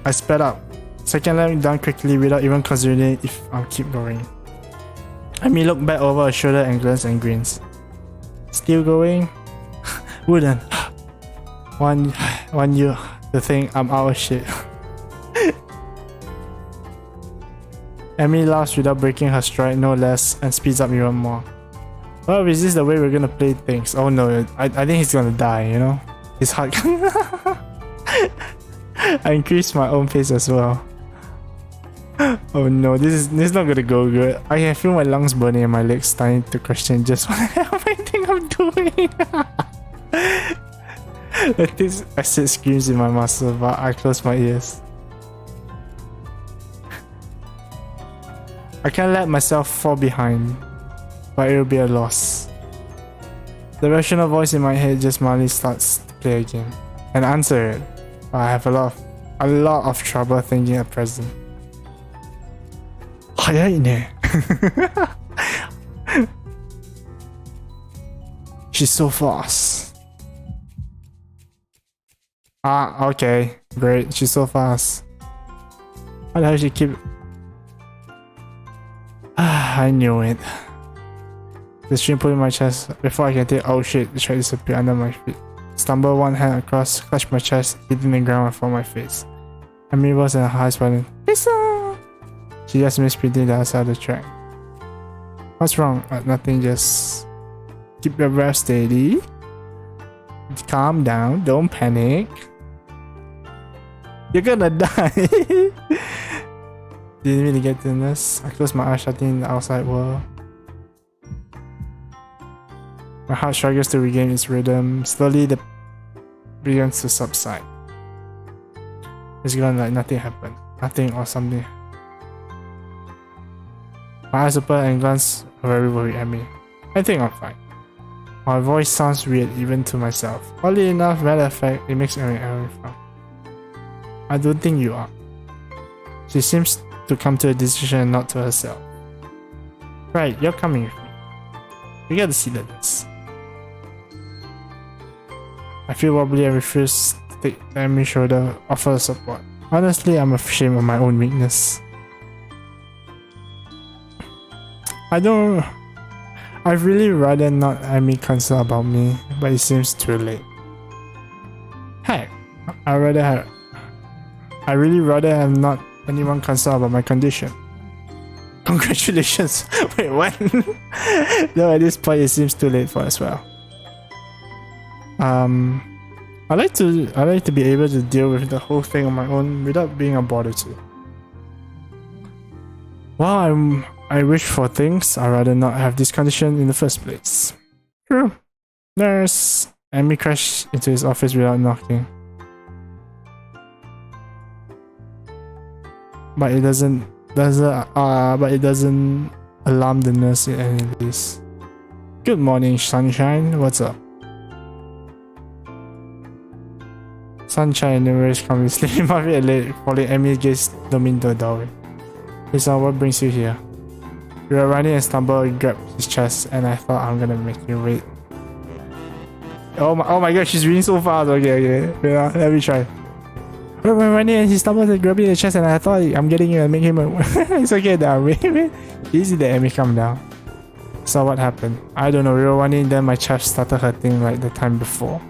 I sped up. Second lap done quickly without even considering if I'll keep going. Emmy looked back over her shoulder and glanced and grins. Still going? Wouldn't. Want you to think I'm out of shit. Emmy laughs without breaking her stride no less and speeds up even more. Well, is this the way we're gonna play things? Oh no, I think he's gonna die, you know? His heart. I increased my own pace as well. Oh no, this is not gonna go good. I can feel my lungs burning and my legs starting to question just what the hell I think I'm doing. Like this acid screams in my muscle, but I close my ears. I can't let myself fall behind, but it'll be a loss. The rational voice in my head just mildly starts to play again and answer it, but I have a lot of trouble thinking at present. 早いね. She's so fast. Ah, okay, great. She's so fast. How the hell she keep? I knew it. The stream put in my chest before I can take. Oh shit! The track disappeared under my feet. Stumble one hand across, clutch my chest, hitting the ground before my face. Emmy was in a high spelling. Lisa! She just missed sprinting the other side of the track. What's wrong? Nothing. Just keep your breath steady. Calm down. Don't panic. You're gonna die. Didn't really get to this. I closed my eyes, shutting the outside world. My heart struggles to regain its rhythm. Slowly, the begins to subside. It's gone like nothing happened. Nothing or something. My eyes open and glance very worried at me. I think I'm fine. My voice sounds weird even to myself. Oddly enough, matter of fact, it makes Emmy frown. I don't think you are. She seems to come to a decision and not to herself. Right, you're coming with me. We gotta see this. I feel wobbly and refuse to take Emmy's shoulder, offer support. Honestly, I'm ashamed of my own weakness. I'd really rather not Emmy concerned about me, but it seems too late. Heck, I really rather have not anyone concerned about my condition. Congratulations. Wait, what? No, at this point it seems too late for as well. I like to be able to deal with the whole thing on my own without being a bother to. While I wish for things, I'd rather not have this condition in the first place. True. Nurse. Emmy crashed into his office without knocking. But it doesn't alarm the nurse in any least. Good morning, Sunshine. What's up? Sunshine never is coming sleeping might be late, following Emmy's gaze domain to the doorway. Lisa, what brings you here? You were running and stumbled and grabbed his chest, and I thought I'm gonna make you wait. Oh my god, she's reading so fast. Okay. Yeah, let me try. We're running and he stumbled and grabbing the chest, and I thought I'm getting you and make him a... It's okay now. Wait. Easy there, Emmy, calm down. So what happened? I don't know, we were running, then my chest started hurting like the time before.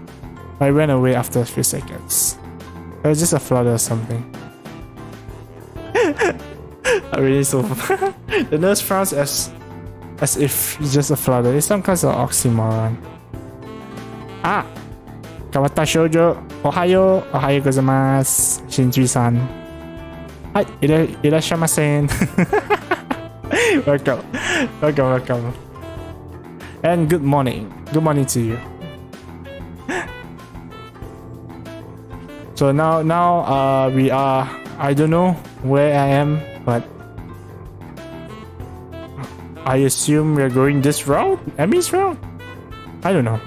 I ran away after a few seconds. It was just a flutter or something. I really so the nurse frowns as if it's just a flutter. It's some kind of oxymoron. Ah! Katawa Shoujo, Ohayo, Ohayo gozaimasu, Shinji-san. Hi, irashimasen. Welcome. And good morning. Good morning to you. So now we are, I don't know where I am, but I assume we're going this route? Emmy's route? I don't know.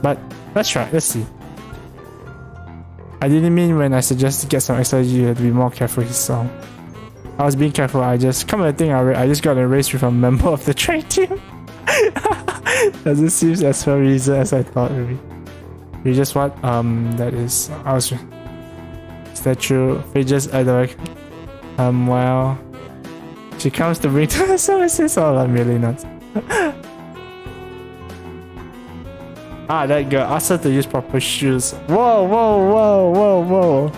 But let's try, let's see. I didn't mean when I suggested get some extra you to be more careful with his song. I was being careful, I just got erased with a member of the train team. Doesn't seem as for a reason as I thought really. You just what? That is, I was statue, pages at the well, she comes to bring to her services. Oh, I'm really nuts. Ah, that girl asked her to use proper shoes. Whoa.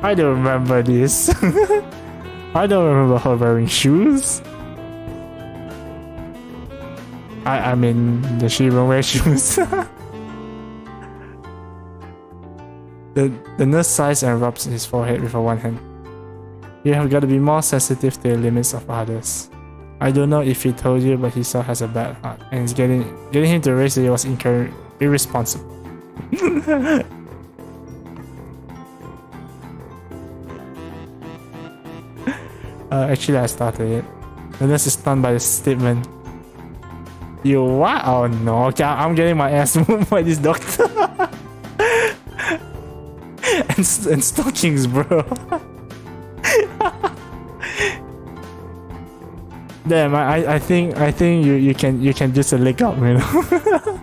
I don't remember this. I don't remember her wearing shoes. I mean, does she even wear shoes? The nurse sighs and rubs his forehead with her one hand. You have got to be more sensitive to the limits of others. I don't know if he told you, but he still has a bad heart, and it's getting him to raise it was irresponsible. Actually, I started it. The nurse is stunned by the statement. You what? Oh no! Okay, I'm getting my ass moved by this doctor. and stockings, bro. Damn, I think you can just a leg up, you know.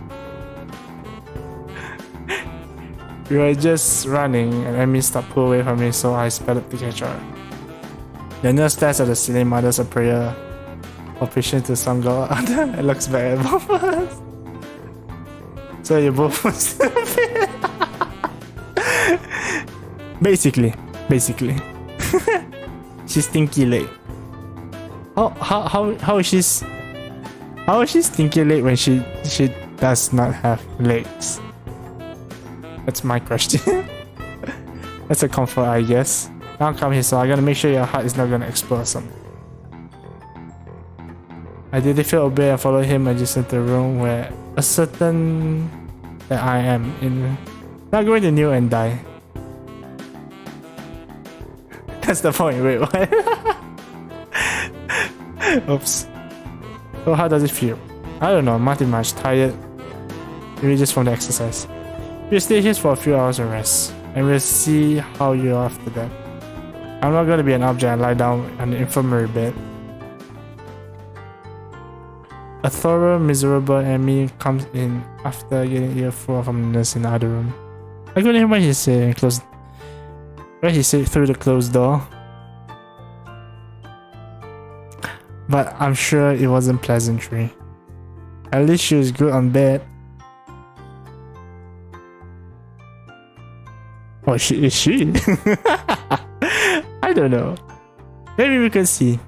We were just running and Emmy stopped pull away from me, so I sped up to catch her. The nurse stares at the ceiling, mutters a prayer for patience to some girl and looks back at both of us. So you both Basically. She's stinky late. How is she stinky late when she does not have legs? That's my question. That's a comfort, I guess. Now come here, so I gotta make sure your heart is not gonna explode or something. I did feel obey and follow him and just entered the room where a certain that I am in. Not going to kneel and die. That's the point. Wait, what? Oops. So how does it feel? I don't know, not much. Tired. Maybe just from the exercise. We'll stay here for a few hours and rest, and we'll see how you are after that. I'm not gonna be an object and lie down on the infirmary bed. A thorough, miserable Emmy comes in after getting earful from the nurse in the other room. I couldn't hear what he said through the closed door. But I'm sure it wasn't pleasantry. At least she was good on bed. Oh, is she? I don't know. Maybe we can see.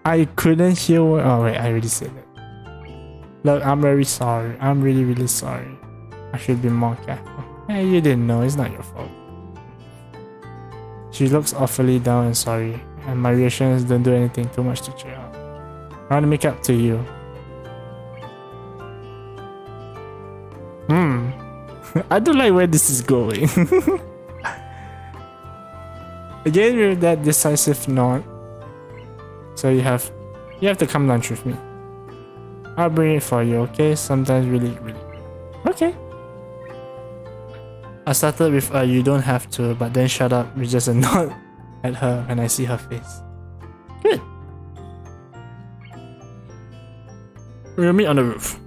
I couldn't hear what. Oh wait, I already said that. Look, I'm very sorry. I'm really sorry. I should be more careful. Hey, you didn't know. It's not your fault. She looks awfully down and sorry, and my reactions don't do anything too much to cheer up. I want to make up to you. I don't like where this is going. Again with that decisive nod. So you have to come lunch with me. I'll bring it for you, okay? Sometimes really. Okay. I started with you don't have to, but then shut up with just a nod at her when I see her face. Good. We'll meet on the roof.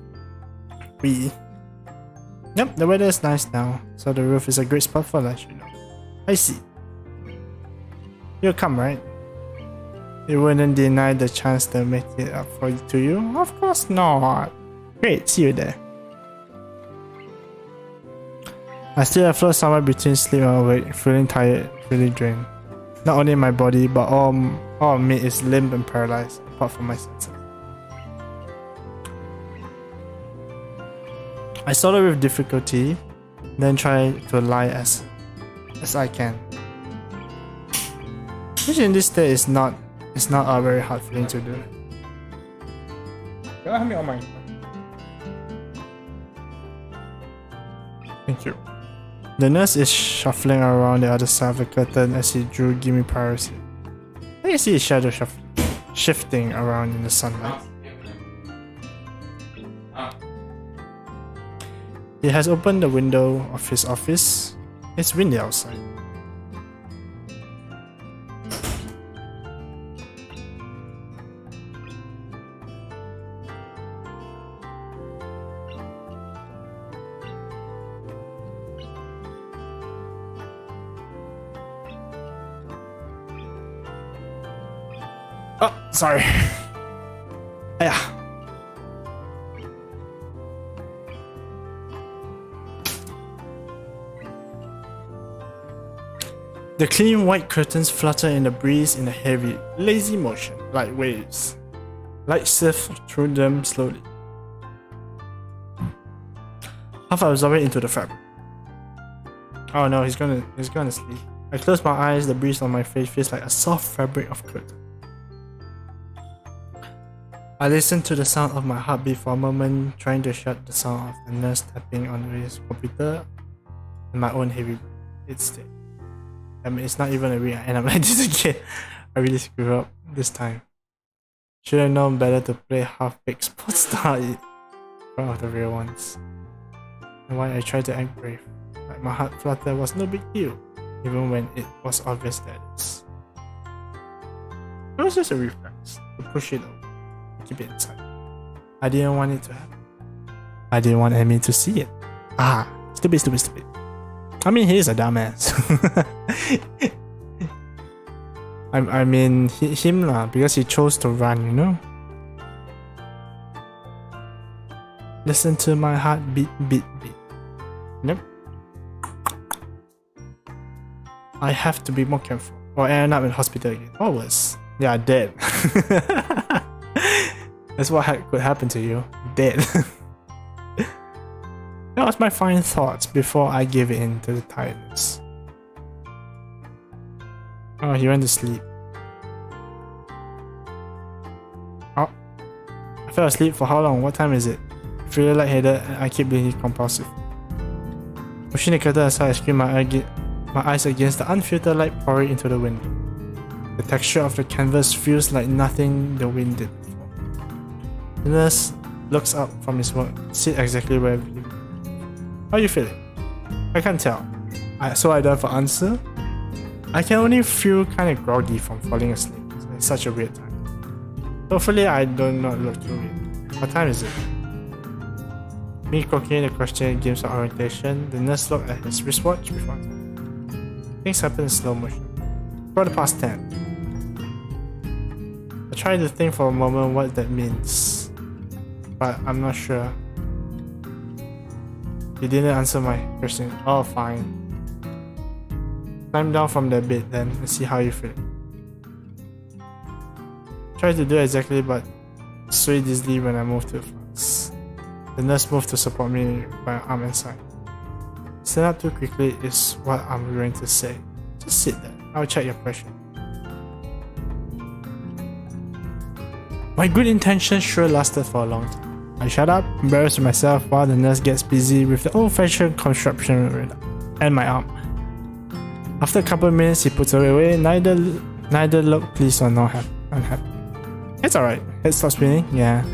Yep, the weather is nice now, so the roof is a great spot for lunch, you know. I see. You'll come, right? You wouldn't deny the chance to make it up to you? Of course not. Great, see you there. I still float somewhere between sleep and awake, feeling tired, feeling drained. Not only my body, but all of me is limp and paralyzed, apart from my senses. I swallow with difficulty, then try to lie as I can. Which in this state is not a very hard thing to do. Can I have me on my... Thank you. The nurse is shuffling around the other side of the curtain as he drew gimme privacy. I can see his shadow shifting around in the sunlight. He has opened the window of his office. It's windy outside. Oh, sorry. Yeah. The clean white curtains flutter in the breeze in a heavy, lazy motion, like waves. Light sifts through them slowly, half absorbing into the fabric. Oh no, he's gonna sleep. I close my eyes. The breeze on my face feels like a soft fabric of curtain. I listen to the sound of my heartbeat for a moment, trying to shut the sound of the nurse tapping on his computer and my own heavy breath. It's dead. I mean, it's not even a real, and I'm like this again. I really screwed up this time. Should have known better to play half-baked sports star in front of the real ones. And why I tried to act brave, like my heart flutter was no big deal, even when it was obvious that it's. It was just a reflex to push it over, keep it inside. I didn't want it to happen. I didn't want Amy to see it. Ah, stupid. I mean, he is a dumbass. I mean, him lah, because he chose to run, you know? Listen to my heart beat. Yep. I have to be more careful, or end up in hospital again. Or worse. Yeah, dead. That's what could happen to you. Dead. That was my final thoughts before I gave in to the tiredness. Oh, he went to sleep. Oh, I fell asleep for how long? What time is it? I feel lightheaded and I keep being compulsive. Pushing the curtain aside, I screen my eyes against the unfiltered light pouring into the window. The texture of the canvas feels like nothing the wind did before. The nurse looks up from his work, sit exactly where we. How are you feeling? I can't tell. So I don't have an answer. I can only feel kind of groggy from falling asleep. It's such a weird time. Hopefully I do not look too weird. What time is it? Me croaking the question gives an orientation. The nurse looked at his wristwatch before. Things happen in slow motion. 10:15. I try to think for a moment what that means, but I'm not sure. He didn't answer my question. Oh, fine. Climb down from the bed then and see how you feel. Try to do exactly, but sway dizzily when I move too fast. The nurse moved to support me with my arm and side. Stand up too quickly is what I'm going to say. Just sit there. I'll check your pressure. My good intentions sure lasted for a long time. I shut up, embarrassed myself while the nurse gets busy with the old-fashioned construction and my arm. After a couple of minutes, he puts it away. Neither look pleased or not unhappy. It's alright. Head stops spinning. Yeah.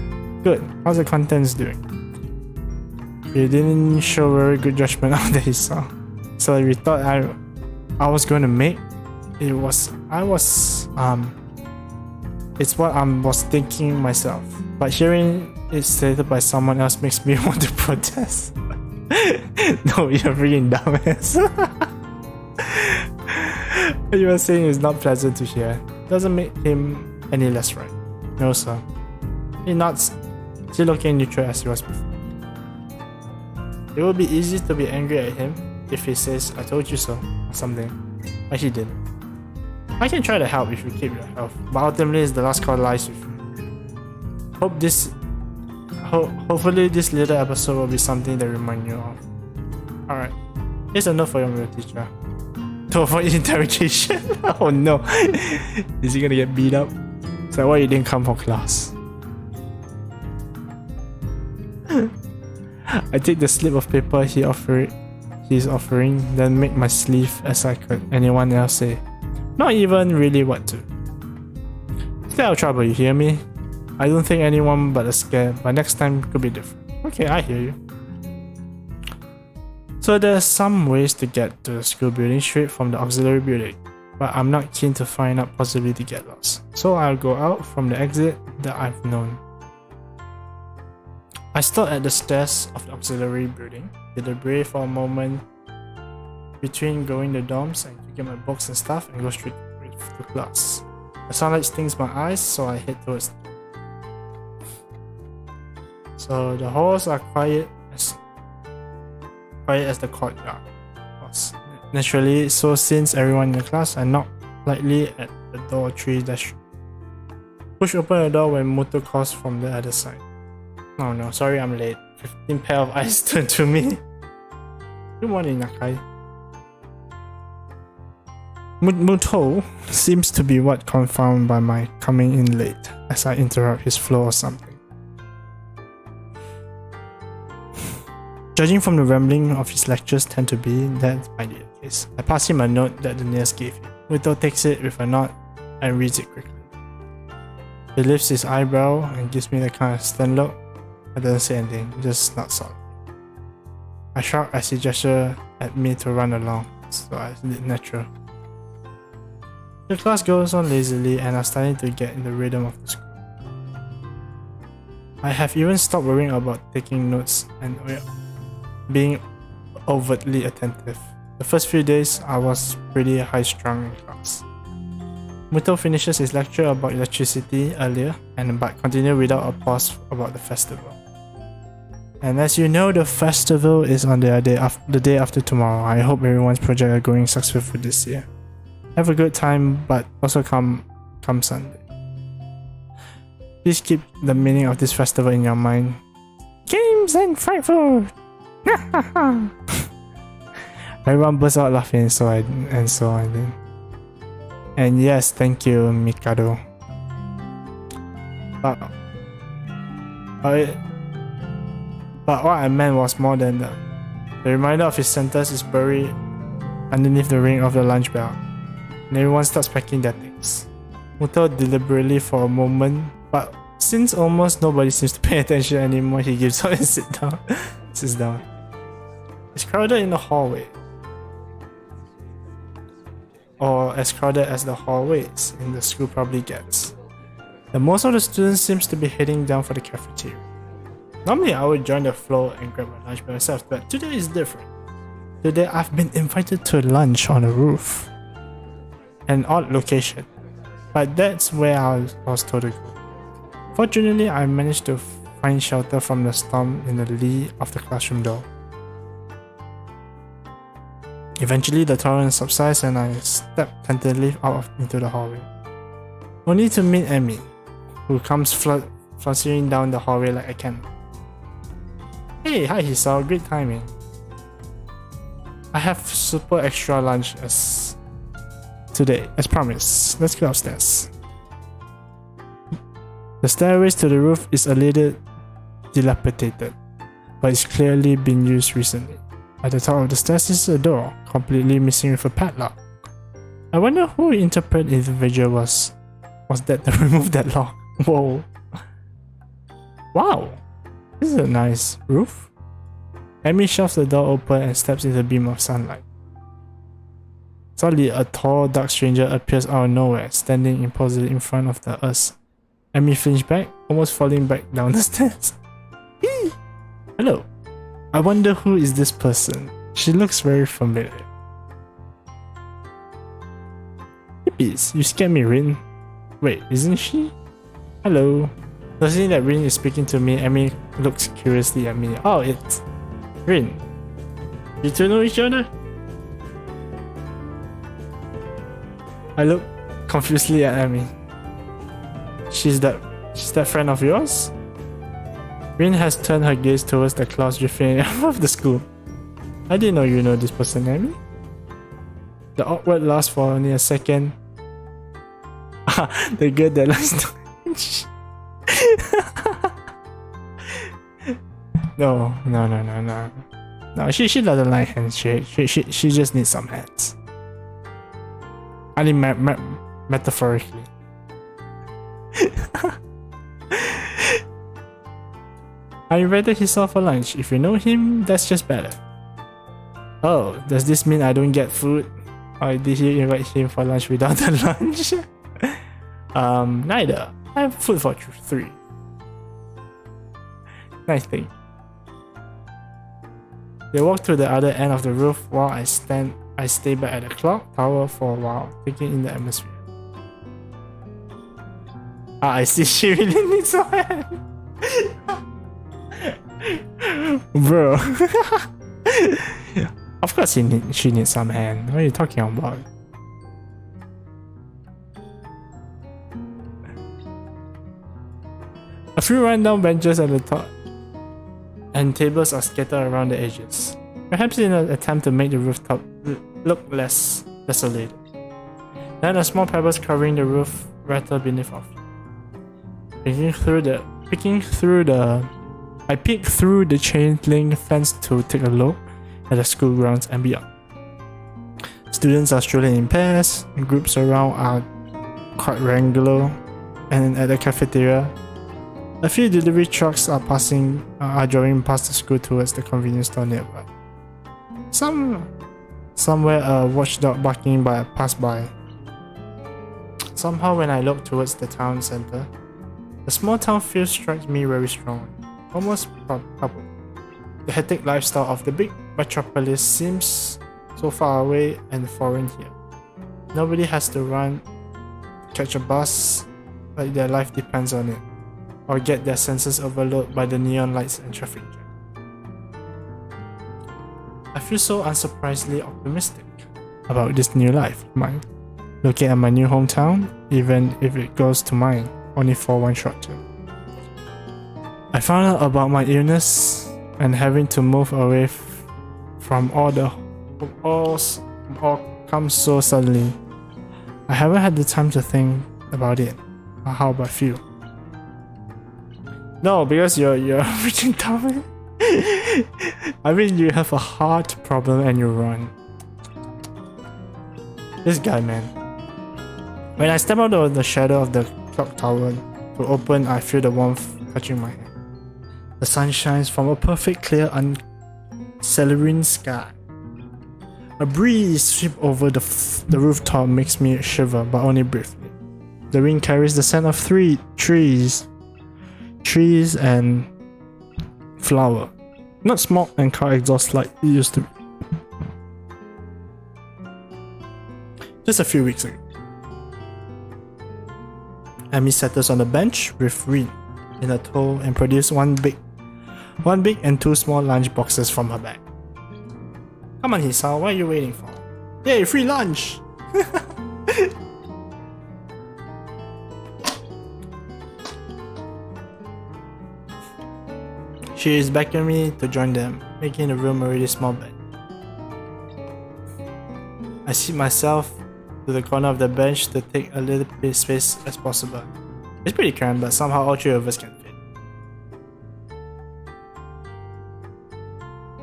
Good. How's the contents doing? He didn't show very good judgment of that he saw. So we thought I was going to make. It's what I was thinking myself. But hearing it stated by someone else makes me want to protest. No, you're freaking dumbass. What you were saying is not pleasant to hear. Doesn't make him any less right. No, sir. He nods, still looking neutral as he was before. It would be easy to be angry at him if he says, I told you so, or something, but he didn't. I can try to help if you keep your health, but ultimately it's the last call lies with you. Hopefully this little episode will be something that reminds you of. Alright, here's a note for your middle teacher. To avoid interrogation. Oh no. Is he gonna get beat up? It's like, why you didn't come for class? I take the slip of paper he's offering, then make my sleeve as I could. Anyone else say, not even really what to. Stay out of trouble, you hear me? I don't think anyone but a scare, but next time could be different. Okay, I hear you. So there's some ways to get to the school building straight from the auxiliary building, but I'm not keen to find out possibility to get lost. So I'll go out from the exit that I've known. I stood at the stairs of the auxiliary building, deliberate for a moment between going to dorms and get my books and stuff and go straight to class. The sunlight stings my eyes, so I head towards them. So the halls are quiet as the courtyard was. Naturally, so since everyone in the class, I knock lightly at the door 3-. Push open the door when Muto calls from the other side. Oh no, sorry I'm late. 15 pair of eyes turn to me. Good morning, Nakai. Muto seems to be what confounded by my coming in late, as I interrupt his flow or something. Judging from the rambling of his lectures tend to be, that might be the case. I pass him a note that the nurse gave him. Muto takes it with a nod and reads it quickly. He lifts his eyebrow and gives me the kind of stern look. I don't say anything, just not solid. I shrug as he gestures at me to run along, so I did natural. The class goes on lazily and I'm starting to get in the rhythm of the school. I have even stopped worrying about taking notes and being overtly attentive. The first few days I was pretty high-strung in class. Muto finishes his lecture about electricity earlier but continued without a pause about the festival. And as you know, the festival is on the day after tomorrow. I hope everyone's projects are going successful this year. Have a good time, but also come Sunday. Please keep the meaning of this festival in your mind. Games and fried food! Everyone bursts out laughing, and so on. And yes, thank you, Mikado. But what I meant was more than that. The reminder of his sentence is buried underneath the ring of the lunch bell, and everyone starts packing their things. Muto deliberately for a moment, but since almost nobody seems to pay attention anymore, he gives up and sits down. It's crowded in the hallway. Or as crowded as the hallways in the school probably gets. The most of the students seems to be heading down for the cafeteria. Normally I would join the flow and grab my lunch by myself, but today is different. Today I've been invited to lunch on a roof. An odd location, but that's where I was told to go. Fortunately, I managed to find shelter from the storm in the lee of the classroom door. Eventually the torrent subsides and I step tentatively out into the hallway. Only to meet Emmy, who comes fluttering down the hallway like a camel. Hey, hi Hisao, great timing. I have super extra lunch today, as promised. Let's go upstairs. The stairways to the roof is a little dilapidated, but it's clearly been used recently. At the top of the stairs is a door, completely missing with a padlock. I wonder who interpreted individual was that to remove that lock. Whoa. Wow, this is a nice roof. Amy shoves the door open and steps into a beam of sunlight. Suddenly, a tall, dark stranger appears out of nowhere, standing imposingly in front of us. Amy flinched back, almost falling back down the stairs. Hello. I wonder who is this person. She looks very familiar. Hippies, you scared me, Rin. Wait, isn't she? Hello. Noticing that Rin is speaking to me, Emmy looks curiously at me. Oh, it's Rin. You two know each other? I look confusedly at Emmy. She's that friend of yours? Rin has turned her gaze towards the clouds drifting above the school. I didn't know you know this person, Emmy. The awkward lasts for only a second. The girl that likes to... No, she doesn't like handshake. She just needs some hands. I mean metaphorically. I invited himself for lunch. If you know him, that's just better. Oh, does this mean I don't get food? Or did you invite him for lunch without the lunch? Neither. I have food for 3. Nice thing. They walk to the other end of the roof while I stay back at the clock tower for a while, taking in the atmosphere. I see she really needs some hand. Bro. Of course she needs some hand. What are you talking about? A few rundown benches at the top and tables are scattered around the edges, perhaps in an attempt to make the rooftop look less desolated. Then a small pebbles covering the roof rattle beneath our feet. I peek through the chain link fence to take a look at the school grounds and beyond. Students are strolling in pairs, groups around are quadrangular, and at the cafeteria, a few delivery trucks are driving past the school towards the convenience store nearby. Somewhere a watchdog barking by a passerby. Somehow when I look towards the town center, the small town feel strikes me very strong, almost palpable. The hectic lifestyle of the big metropolis seems so far away and foreign here. Nobody has to run, catch a bus, like their life depends on it, or get their senses overloaded by the neon lights and traffic jam. I feel so unsurprisingly optimistic about this new life of mine, looking at my new hometown, even if it goes to mine only for one short term. I found out about my illness and having to move away from all comes so suddenly. I haven't had the time to think about it. How about you? No, because you're reaching down. I mean, you have a heart problem and you run. This guy, man. When I step out of the shadow of the clock tower to open, I feel the warmth touching my hand. The sun shines from a perfect clear uncellular sky. A breeze sweeps over the rooftop makes me shiver, but only briefly. The wind carries the scent of trees and flower, not smoke and car exhaust like it used to be. Just a few weeks ago. Amy settles on the bench with Rin in a tow and produces one big and 2 small lunch boxes from her bag. Come on, Hisa, what are you waiting for? Yay, free lunch! She is beckoning me to join them, making the room a really small bed. I seat myself to the corner of the bench to take a little bit of space as possible. It's pretty cramped, but somehow all 3 of us can fit.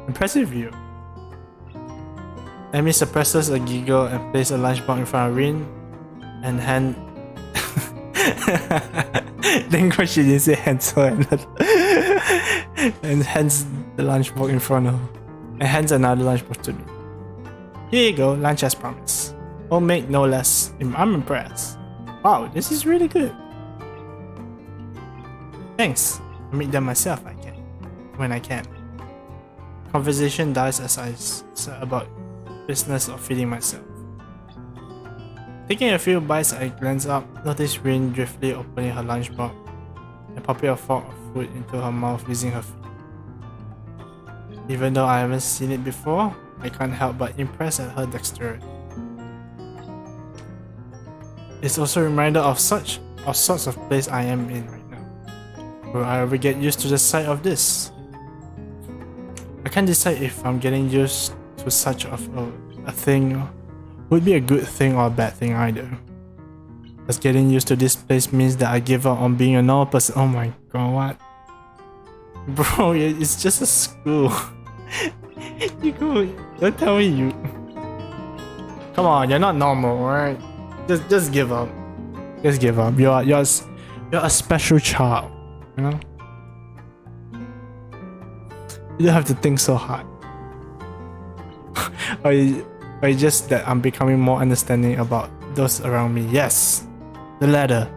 Impressive view. Amy suppresses a giggle and places a lunchbox in front of Rin and Thank God she didn't say hands her and hands the lunchbox in front of her and hands another lunchbox to me. Here you go, lunch as promised. Homemade no less. I'm impressed. Wow, this is really good. Thanks. I make them myself when I can. Conversation dies as I say about business of feeding myself. Taking a few bites, I glance up, notice Rin driftily opening her lunchbox and popping a fork of food into her mouth using her feet. Even though I haven't seen it before, I can't help but impress at her dexterity. It's also a reminder of sorts of place I am in right now. Will I ever get used to the sight of this? I can't decide if I'm getting used to such of a thing would be a good thing or a bad thing either. Does getting used to this place means that I give up on being a normal person? Oh my god, what? Bro, it's just a school. You go, don't tell me you... Come on, you're not normal, alright? Just give up. Just give up. You're a special child, you know? You don't have to think so hard. Or just that I'm becoming more understanding about those around me. Yes! The letter.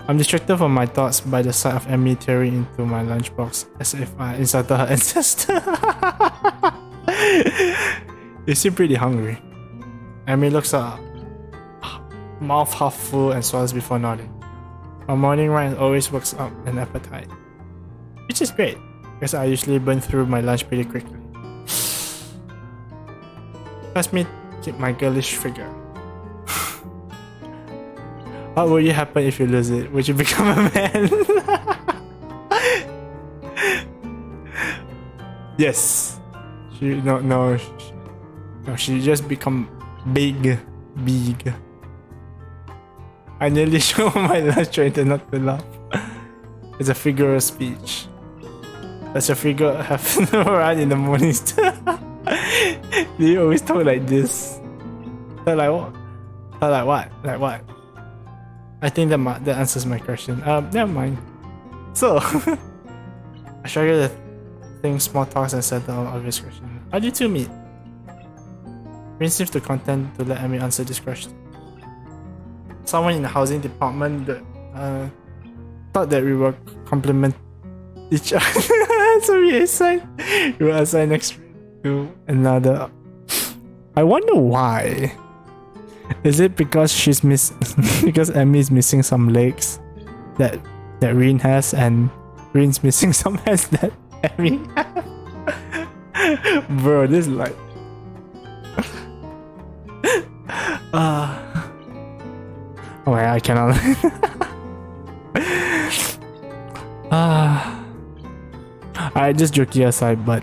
I'm distracted from my thoughts by the sight of Emmy tearing into my lunchbox as if I insulted her ancestor. You seem pretty hungry. Emmy looks up, mouth half full and swallows before nodding. My morning ride always works up an appetite, which is great because I usually burn through my lunch pretty quickly. Helps me keep my girlish figure. What would happen if you lose it? Would you become a man? Yes. She just become big. I nearly show my lunch trying to not to laugh. It's a figure of speech. Does your figure have to run in the mornings? Do you always talk like this? Talk like what? Talk like what? Like what? I think that answers my question. Never mind. So, I struggle to think small talks and settle on obvious question. How do you two meet? Rin seems to content to let Emmy answer this question. Someone in the housing department that, thought that we were complement each other. So we were assigned next to another. I wonder why. Is it because because Emmy is missing some legs that Rin has, and Rin's missing some hands that Emmy has? Bro, this is like oh I cannot. Alright, just joking aside, but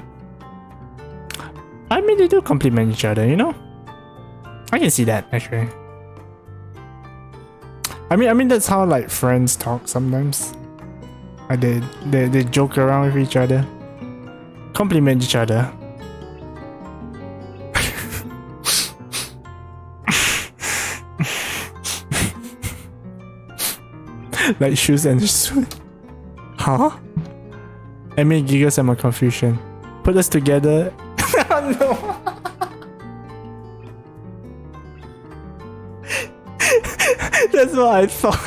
I mean they do compliment each other, you know? I can see that actually. I mean that's how like friends talk sometimes. Like they joke around with each other, compliment each other. Like shoes and suit. Huh? Emmy giggles at my confusion. Put us together. Oh, no. That's what I thought.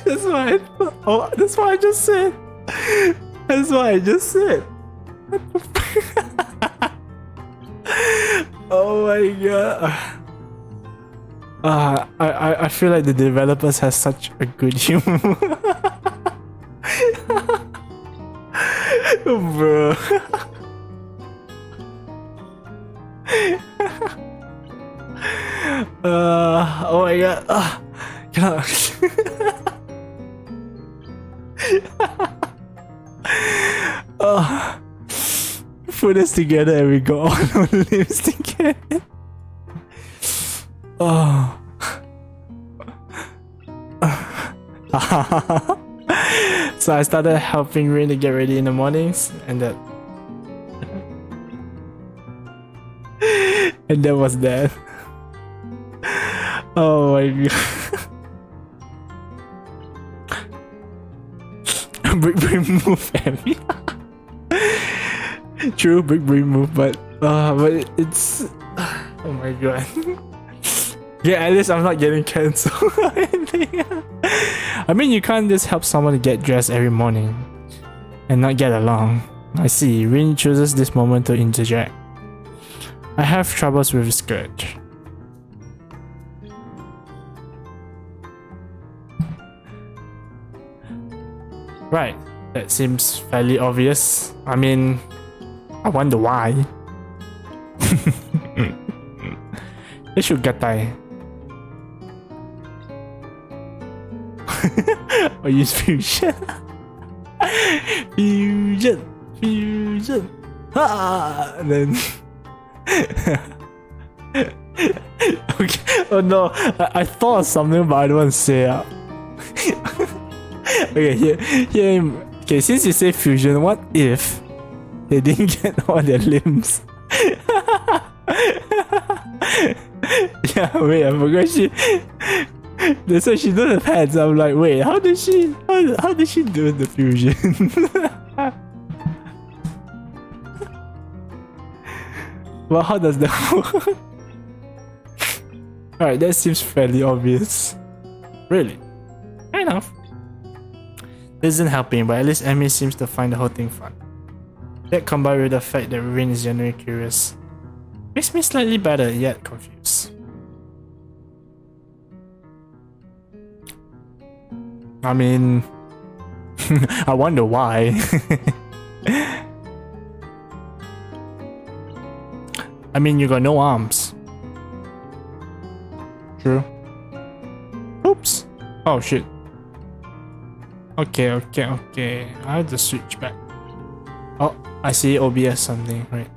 That's what I thought. Oh, that's what I just said. That's what I just said. Oh my god. I feel like the developers have such a good humor. Bro. Oh my god. Cannot. Put us together and we go on our lives together. Oh. So I started helping Rin to get ready in the mornings, and that was that. Oh my god. Big brain move, Emmy. True, big brain move, but it's oh my god. Yeah, at least I'm not getting cancelled or anything. I mean, you can't just help someone to get dressed every morning and not get along. I see. Rin chooses this moment to interject. I have troubles with skirt. Right, that seems fairly obvious. I mean, I wonder why. They should get die. Or use fusion. Fusion. Ah, and then. Okay. Oh no, I thought of something, but I don't want to say it. Okay, here. Okay, since you say fusion, what if they didn't get all their limbs? Yeah, wait, I forgot that's why she does have hands. I'm like, wait, how did she do the fusion? Well, how does that work? Alright, that seems fairly obvious. Really? Fair enough. This isn't helping, but at least Emmy seems to find the whole thing fun. That combined with the fact that Rin is genuinely curious makes me slightly better yet confused. I mean, I wonder why. I mean, you got no arms. True. Oops. Oh shit. Okay. I have to switch back. Oh, I see OBS something, right?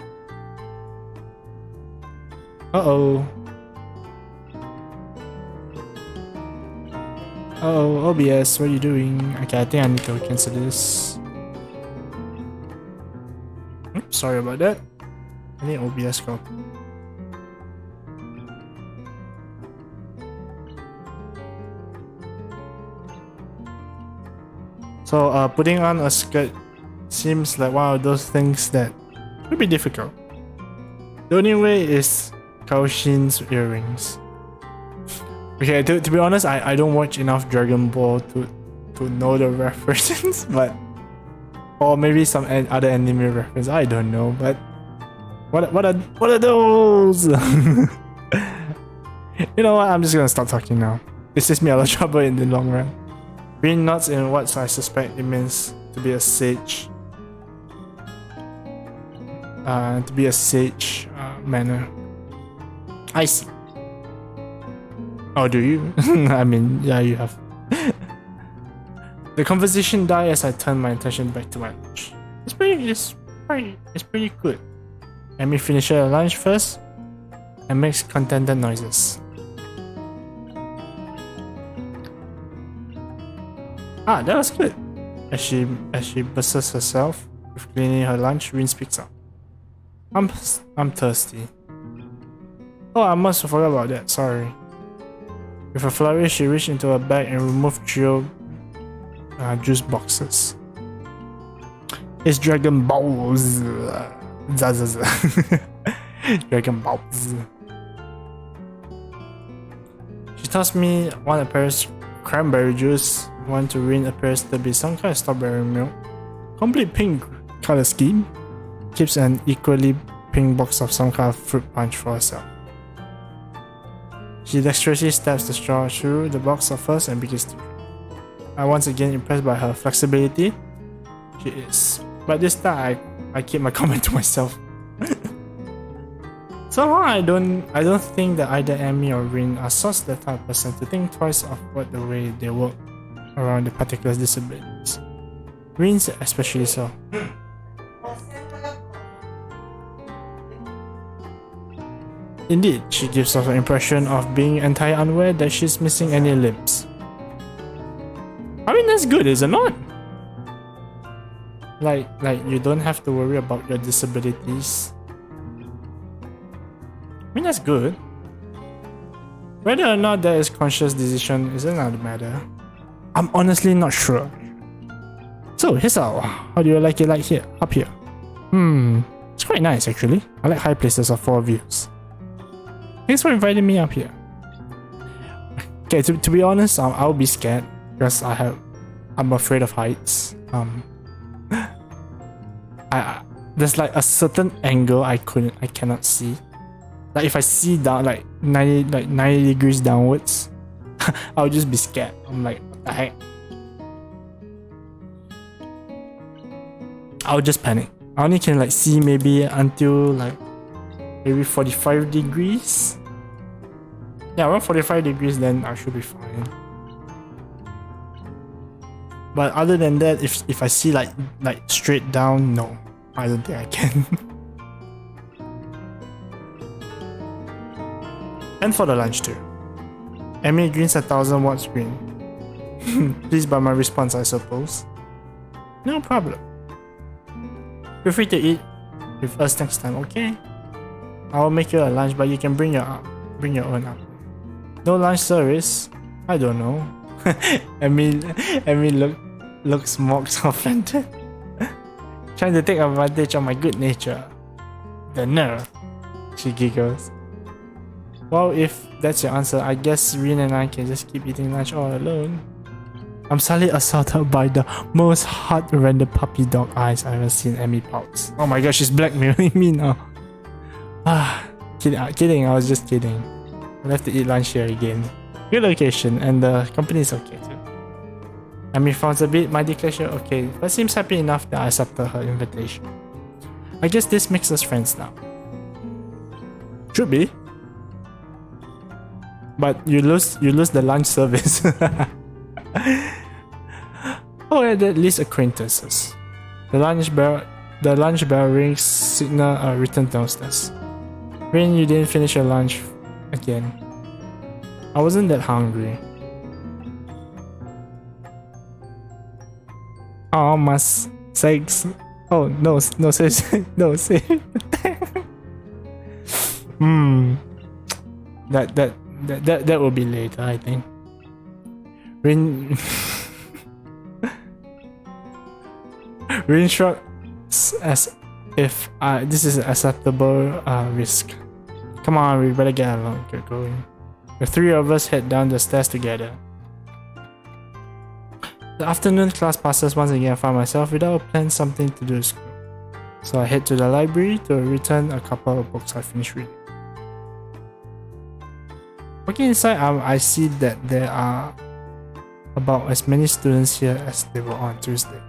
Uh-oh. Oh, OBS, what are you doing? Okay, I think I need to cancel this. Oops, sorry about that. I think OBS go. So, putting on a skirt seems like one of those things that could be difficult. The only way is Kaoshin's earrings. Okay, to be honest, I don't watch enough Dragon Ball to know the references, but or maybe some other anime reference. I don't know, but what are those? You know what? I'm just gonna stop talking now. This is me a lot of trouble in the long run. Green nuts in what I suspect it means to be a sage. To be a sage manner. I see. Oh, do you? I mean, yeah, you have. The conversation died as I turned my attention back to my lunch. It's pretty good. Let me finish her lunch first and makes contented noises. Ah, that was good. As she busies herself with cleaning her lunch, Rin speaks up. I'm thirsty. Oh, I must have forgot about that. Sorry. With a flourish, she reached into her bag and removed trio juice boxes. It's Dragon Balls. Dragon Balls. She tossed me one appears cranberry juice, one to Rin appears to be some kind of strawberry milk. Complete pink color scheme. Keeps an equally pink box of some kind of fruit punch for herself. She dexterously stabs the straw through the box of first and begins to drink. I'm once again impressed by her flexibility. She is. But this time I keep my comment to myself. Somehow I don't think that either Amy or Rin are such the type of person to think twice of what the way they work around the particular disabilities. Rin's especially so. Indeed, she gives off an impression of being entirely unaware that she's missing any limbs. I mean, that's good, is it not? Like you don't have to worry about your disabilities. I mean, that's good. Whether or not that is conscious decision is another matter. I'm honestly not sure. So, Hisao, how do you like it here? Up here? It's quite nice actually. I like high places of four views. Thanks for inviting me up here. Okay, to be honest, I'll be scared because I'm afraid of heights. There's like a certain angle I cannot see. Like if I see down like 90 degrees downwards, I'll just be scared. I'm like, what the heck? I'll just panic. I only can like see maybe until like maybe 45 degrees. Yeah, around 45 degrees, then I should be fine. But other than that, if I see like straight down, no, I don't think I can. And for the lunch too. Emmy Green's 1000 watts green. Pleased by my response, I suppose. No problem. Feel free to eat with us next time, okay? I will make you a lunch, but you can bring your own up. No lunch service? I don't know. Emmy looks mocked offended. Trying to take advantage of my good nature. The nerve. She giggles. Well, if that's your answer, I guess Rin and I can just keep eating lunch all alone. I'm suddenly assaulted by the most heart-rending puppy dog eyes I've ever seen. Emmy pouts. Oh my gosh, she's blackmailing me now. Kidding, I was just kidding. I'll have to eat lunch here again. Good location, and the company is okay too. Emmy frowns a bit, my declaration okay, but seems happy enough that I accepted her invitation. I guess this makes us friends now. Should be. But you lose the lunch service. Oh, at least acquaintances. The lunch bell rings, signal a return downstairs. Rain, you didn't finish your lunch again. I wasn't that hungry. Oh, must sakes. Oh no, say no, say. That will be later, I think. Rin shrugs as if this is an acceptable risk. Come on, we better get going. The three of us head down the stairs together. The afternoon class passes once again. I find myself without a plan, something to do at school. So I head to the library to return a couple of books I finished reading. Walking inside, I see that there are about as many students here as there were on Tuesday.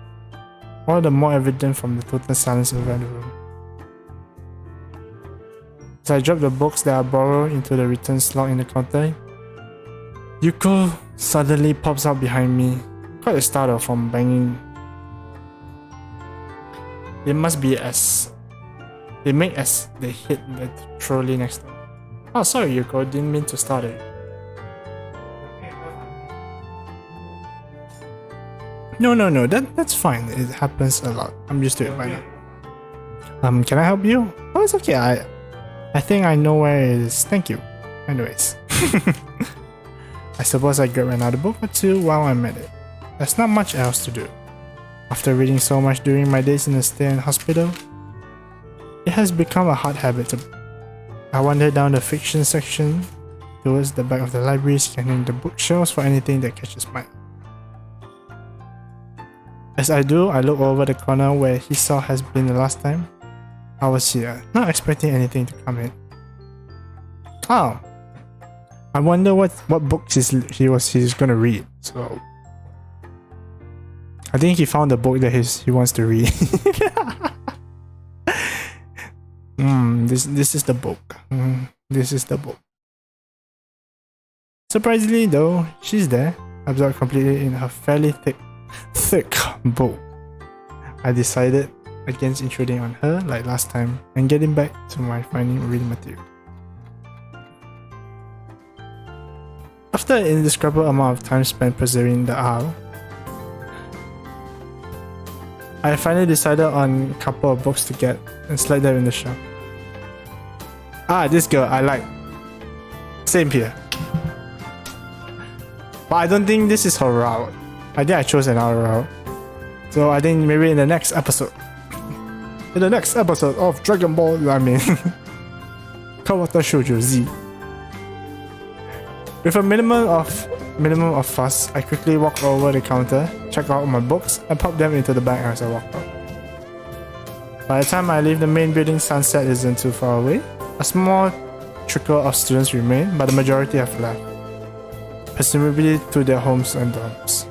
All the more evident from the total silence around the room. As I drop the books that I borrowed into the return slot in the counter, Yuko suddenly pops out behind me. Quite a startle from banging. It must be as they make as they hit the trolley next door. Oh, sorry, Yuko, didn't mean to start it. No, that's fine. It happens a lot. I'm used to it by now. Can I help you? Oh, it's okay. I think I know where it is. Thank you. Anyways. I suppose I grab another book or two while I'm at it. There's not much else to do. After reading so much during my days in the stay in hospital, it has become a hard habit to. I wander down the fiction section towards the back of the library, scanning the bookshelves for anything that catches my eye. As I do, I look over the corner where Hisao has been the last time I was here, not expecting anything to come in. Oh, I wonder what books he's gonna read. So I think he found the book that he wants to read. This is the book. This is the book. Surprisingly though, she's there, absorbed completely in her fairly thick book. I decided against intruding on her like last time and getting back to my finding reading material. After an indescribable amount of time spent preserving the aisle, I finally decided on a couple of books to get and slide them in the shelf. This girl I like. Same here. But I don't think this is her route. I think I chose another route. So I think maybe in the next episode. In the next episode of Dragon Ball, Katawa Shoujo Z. With a minimum of fuss, I quickly walk over the counter, check out my books, and pop them into the bag as I walk out. By the time I leave the main building, sunset isn't too far away. A small trickle of students remain, but the majority have left, presumably to their homes and dorms.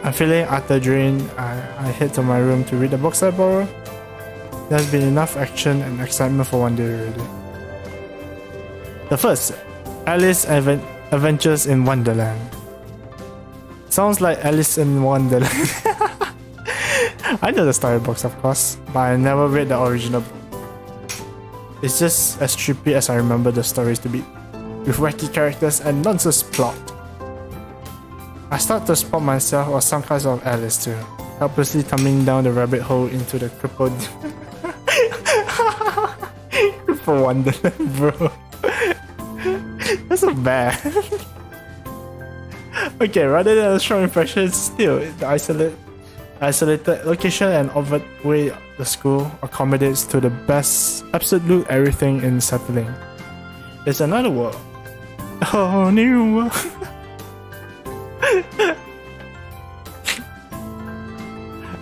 I'm feeling utter drained. I head to my room to read the books I borrowed. There's been enough action and excitement for one day already. The first, Alice Adventures in Wonderland. Sounds like Alice in Wonderland. I know the storybooks, of course, but I never read the original book. It's just as trippy as I remember the stories to be, with wacky characters and nonsense plot. I start to spot myself or some kinds of Alice too, helplessly tumbling down the rabbit hole into the crippled for Wonderland, bro. That's so bad. Okay, rather than a strong impression, still the isolated location and overt way the school accommodates to the best absolute everything in settling. There's another world. Oh, new world.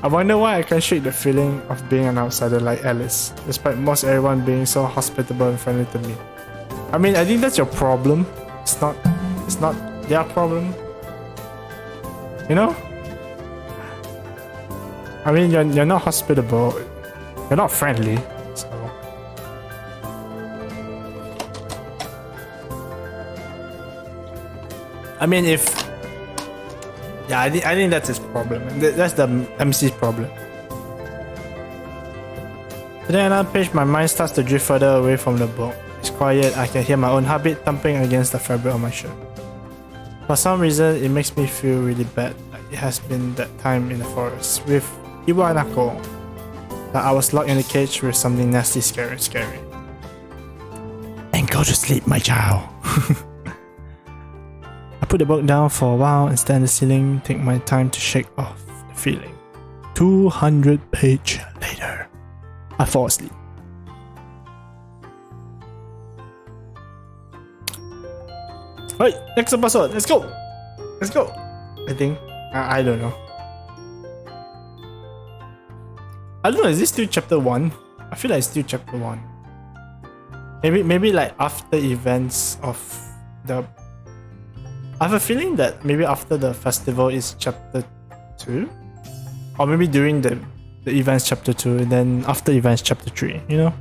I wonder why I can't shake the feeling of being an outsider like Alice, despite most everyone being so hospitable and friendly to me. I mean, I think that's your problem. It's not their problem. You know? I mean, you're not hospitable. You're not friendly. So. I mean, yeah, I think that's his problem. That's the MC's problem. Today, another page, my mind starts to drift further away from the book. It's quiet. I can hear my own heartbeat thumping against the fabric of my shirt. For some reason, it makes me feel really bad. Like it has been that time in the forest with Iwa and Ako. That I was locked in a cage with something nasty, scary. And go to sleep, my child. I put the book down for a while and stand at the ceiling, take my time to shake off the feeling. 200 pages later, I fall asleep. Right, next episode, let's go! I think. I don't know. I don't know, is this still chapter 1? I feel like it's still chapter 1. Maybe like after events of the... I have a feeling that maybe after the festival is chapter 2? Or maybe during the events chapter 2 and then after events chapter 3, you know?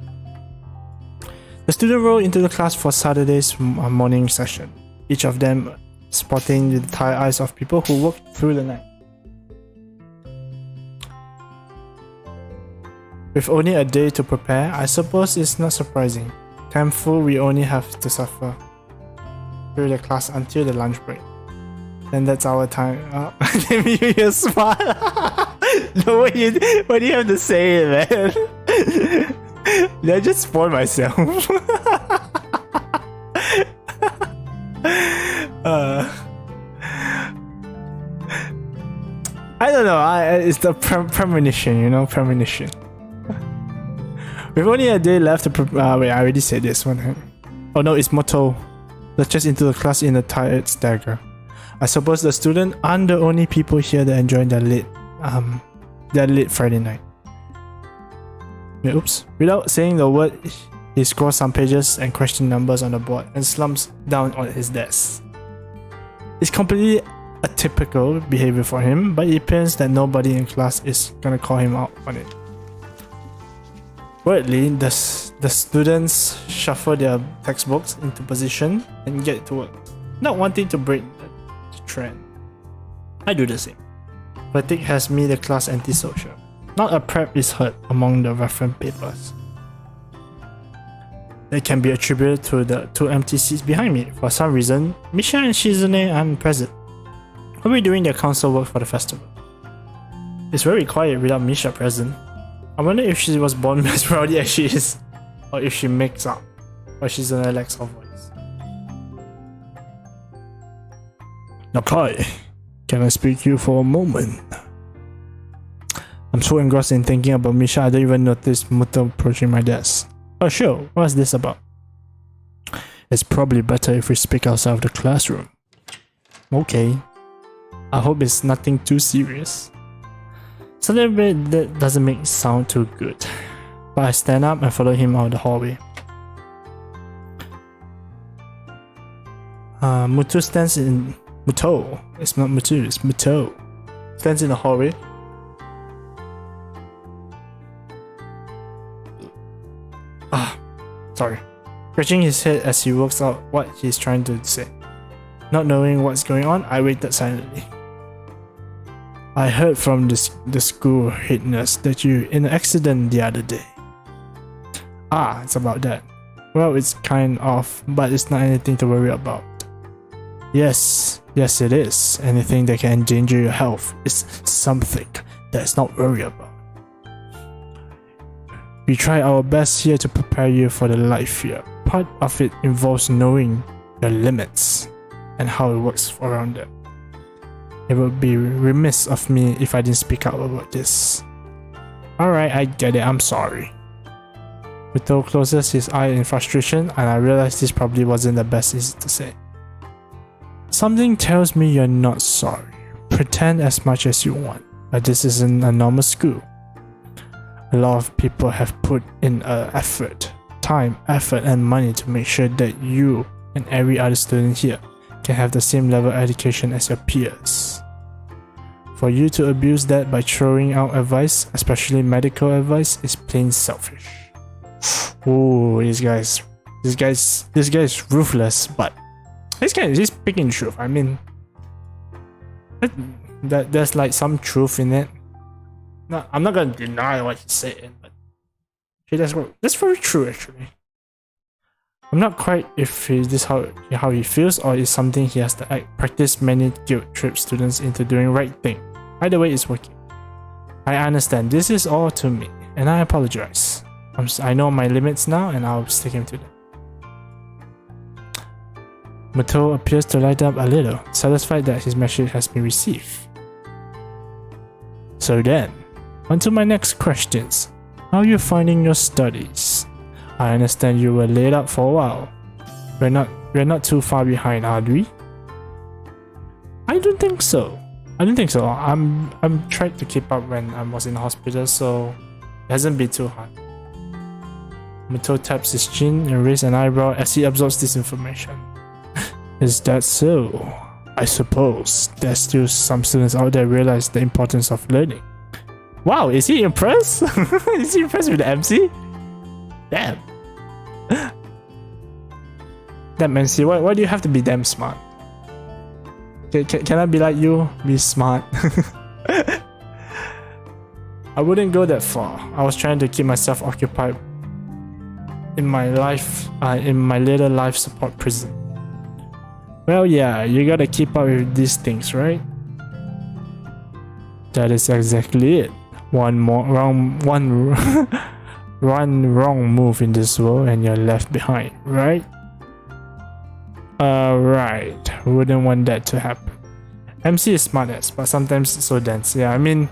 The student rolled into the class for Saturday's morning session, each of them spotting the tired eyes of people who worked through the night. With only a day to prepare, I suppose it's not surprising. Thankful we only have to suffer through the class until the lunch break. Then that's our time. You're smart. No, what do you have to say, man? Did I just spoil myself? I don't know. It's the premonition, you know, premonition. We've only a day left to wait, I already said this one. Oh no, it's motto. Let's just into the class in a tired stagger. I suppose the students aren't the only people here that enjoy their late Friday night. Wait, oops. Without saying the word, he scores some pages and question numbers on the board and slumps down on his desk. It's completely atypical behavior for him, but it appears that nobody in class is gonna call him out on it. Weirdly, the students shuffle their textbooks into position and get to work, not wanting to break the trend. I do the same. Fatigue has made the class antisocial. Not a prep is heard among the reference papers. It can be attributed to the two empty seats behind me. For some reason, Misha and Shizune aren't present. Probably doing their council work for the festival. It's very quiet without Misha present. I wonder if she was born as rowdy as she is, or if she makes up, or she's an Alex of voice. Nakai, can I speak to you for a moment? I'm so engrossed in thinking about Misha, I don't even notice Muto approaching my desk. Oh sure, what's this about? It's probably better if we speak outside of the classroom. Okay. I hope it's nothing too serious. Something that doesn't make it sound too good. But I stand up and follow him out the hallway. Muto stands in Muto. It's not Muto, it's Muto. Stands in the hallway. Sorry. Scratching his head as he works out what he's trying to say. Not knowing what's going on, I waited silently. I heard from the school head nurse that you in an accident the other day. Ah, it's about that. Well, it's kind of, but it's not anything to worry about. Yes, it is. Anything that can endanger your health is something that's not worry about. We try our best here to prepare you for the life here. Part of it involves knowing your limits and how it works around them. It would be remiss of me if I didn't speak up about this. Alright, I get it, I'm sorry. Muto closes his eye in frustration, and I realize this probably wasn't the best thing to say. Something tells me you're not sorry. Pretend as much as you want, but this isn't a normal school. A lot of people have put in time, effort, and money to make sure that you and every other student here can have the same level of education as your peers. For you to abuse that by throwing out advice, especially medical advice, is plain selfish. Ooh, this guy's ruthless, but he's speaking the truth. I mean, there's like some truth in it. No, I'm not gonna deny what he's saying, but that's very true actually. I'm not quite if this is how he feels, or is something he has to practice many guilt trip students into doing right thing. Either way, it's working. I understand this is all to me, and I apologize. I know my limits now, and I'll stick him to them. Muto appears to light up a little, satisfied that his message has been received. So then, on to my next questions. How are you finding your studies? I understand you were laid up for a while. We're not too far behind, are we? I don't think so. I'm trying to keep up when I was in the hospital, so it hasn't been too hard. Muto taps his chin and raises an eyebrow as he absorbs this information. Is that so? I suppose there's still some students out there realize the importance of learning. Wow, is he impressed? Is he impressed with the MC? Damn. Damn MC, why do you have to be damn smart? Can I be like you? Be smart. I wouldn't go that far. I was trying to keep myself occupied in my little life support prison. Well, yeah, you gotta keep up with these things, right? That is exactly it. One wrong move in this world and you're left behind, right? Right. Wouldn't want that to happen. MC is smart ass, but sometimes it's so dense. Yeah, I mean,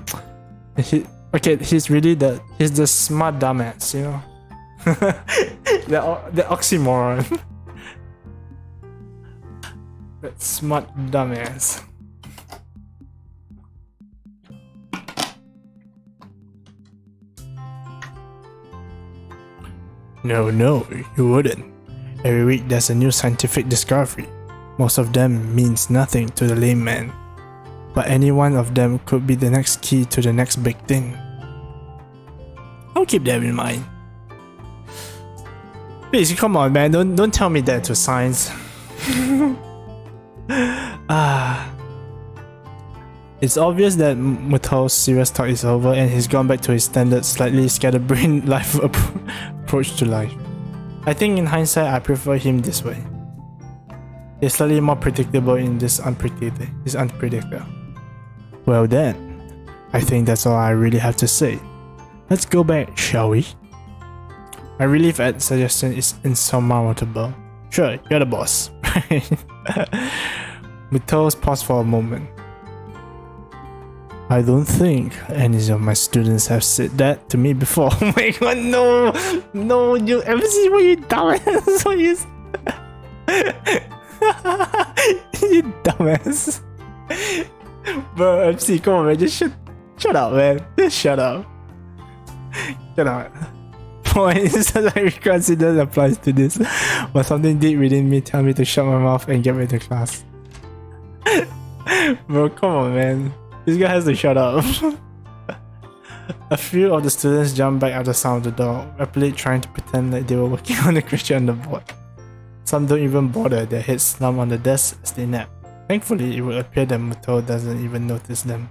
he's the smart dumbass, you know? the oxymoron. That smart dumbass. No, you wouldn't. Every week there's a new scientific discovery. Most of them means nothing to the layman, but any one of them could be the next key to the next big thing. I'll keep that in mind. Please, come on, man! Don't tell me that to science. It's obvious that Muto's serious talk is over and he's gone back to his standard, slightly scatterbrained life approach to life. I think in hindsight, I prefer him this way. He's slightly more predictable in this unpredictable. Well then, I think that's all I really have to say. Let's go back, shall we? My relief at suggestion is insurmountable. Sure, you're the boss. Muto's paused for a moment. I don't think any of my students have said that to me before. Oh my god, no, you MC, what you dumbass? What you you dumbass. Bro, MC, come on man, just shut up man. Just shut up. Shut up. point. It's that I reconsider applies to this. But something deep within me tell me to shut my mouth and get back to class. Bro, come on, man. This guy has to shut up. A few of the students jumped back at the sound of the door, rapidly trying to pretend like they were working on the question on the board. Some don't even bother, their heads slump on the desk as they nap. Thankfully, it would appear that Muto doesn't even notice them.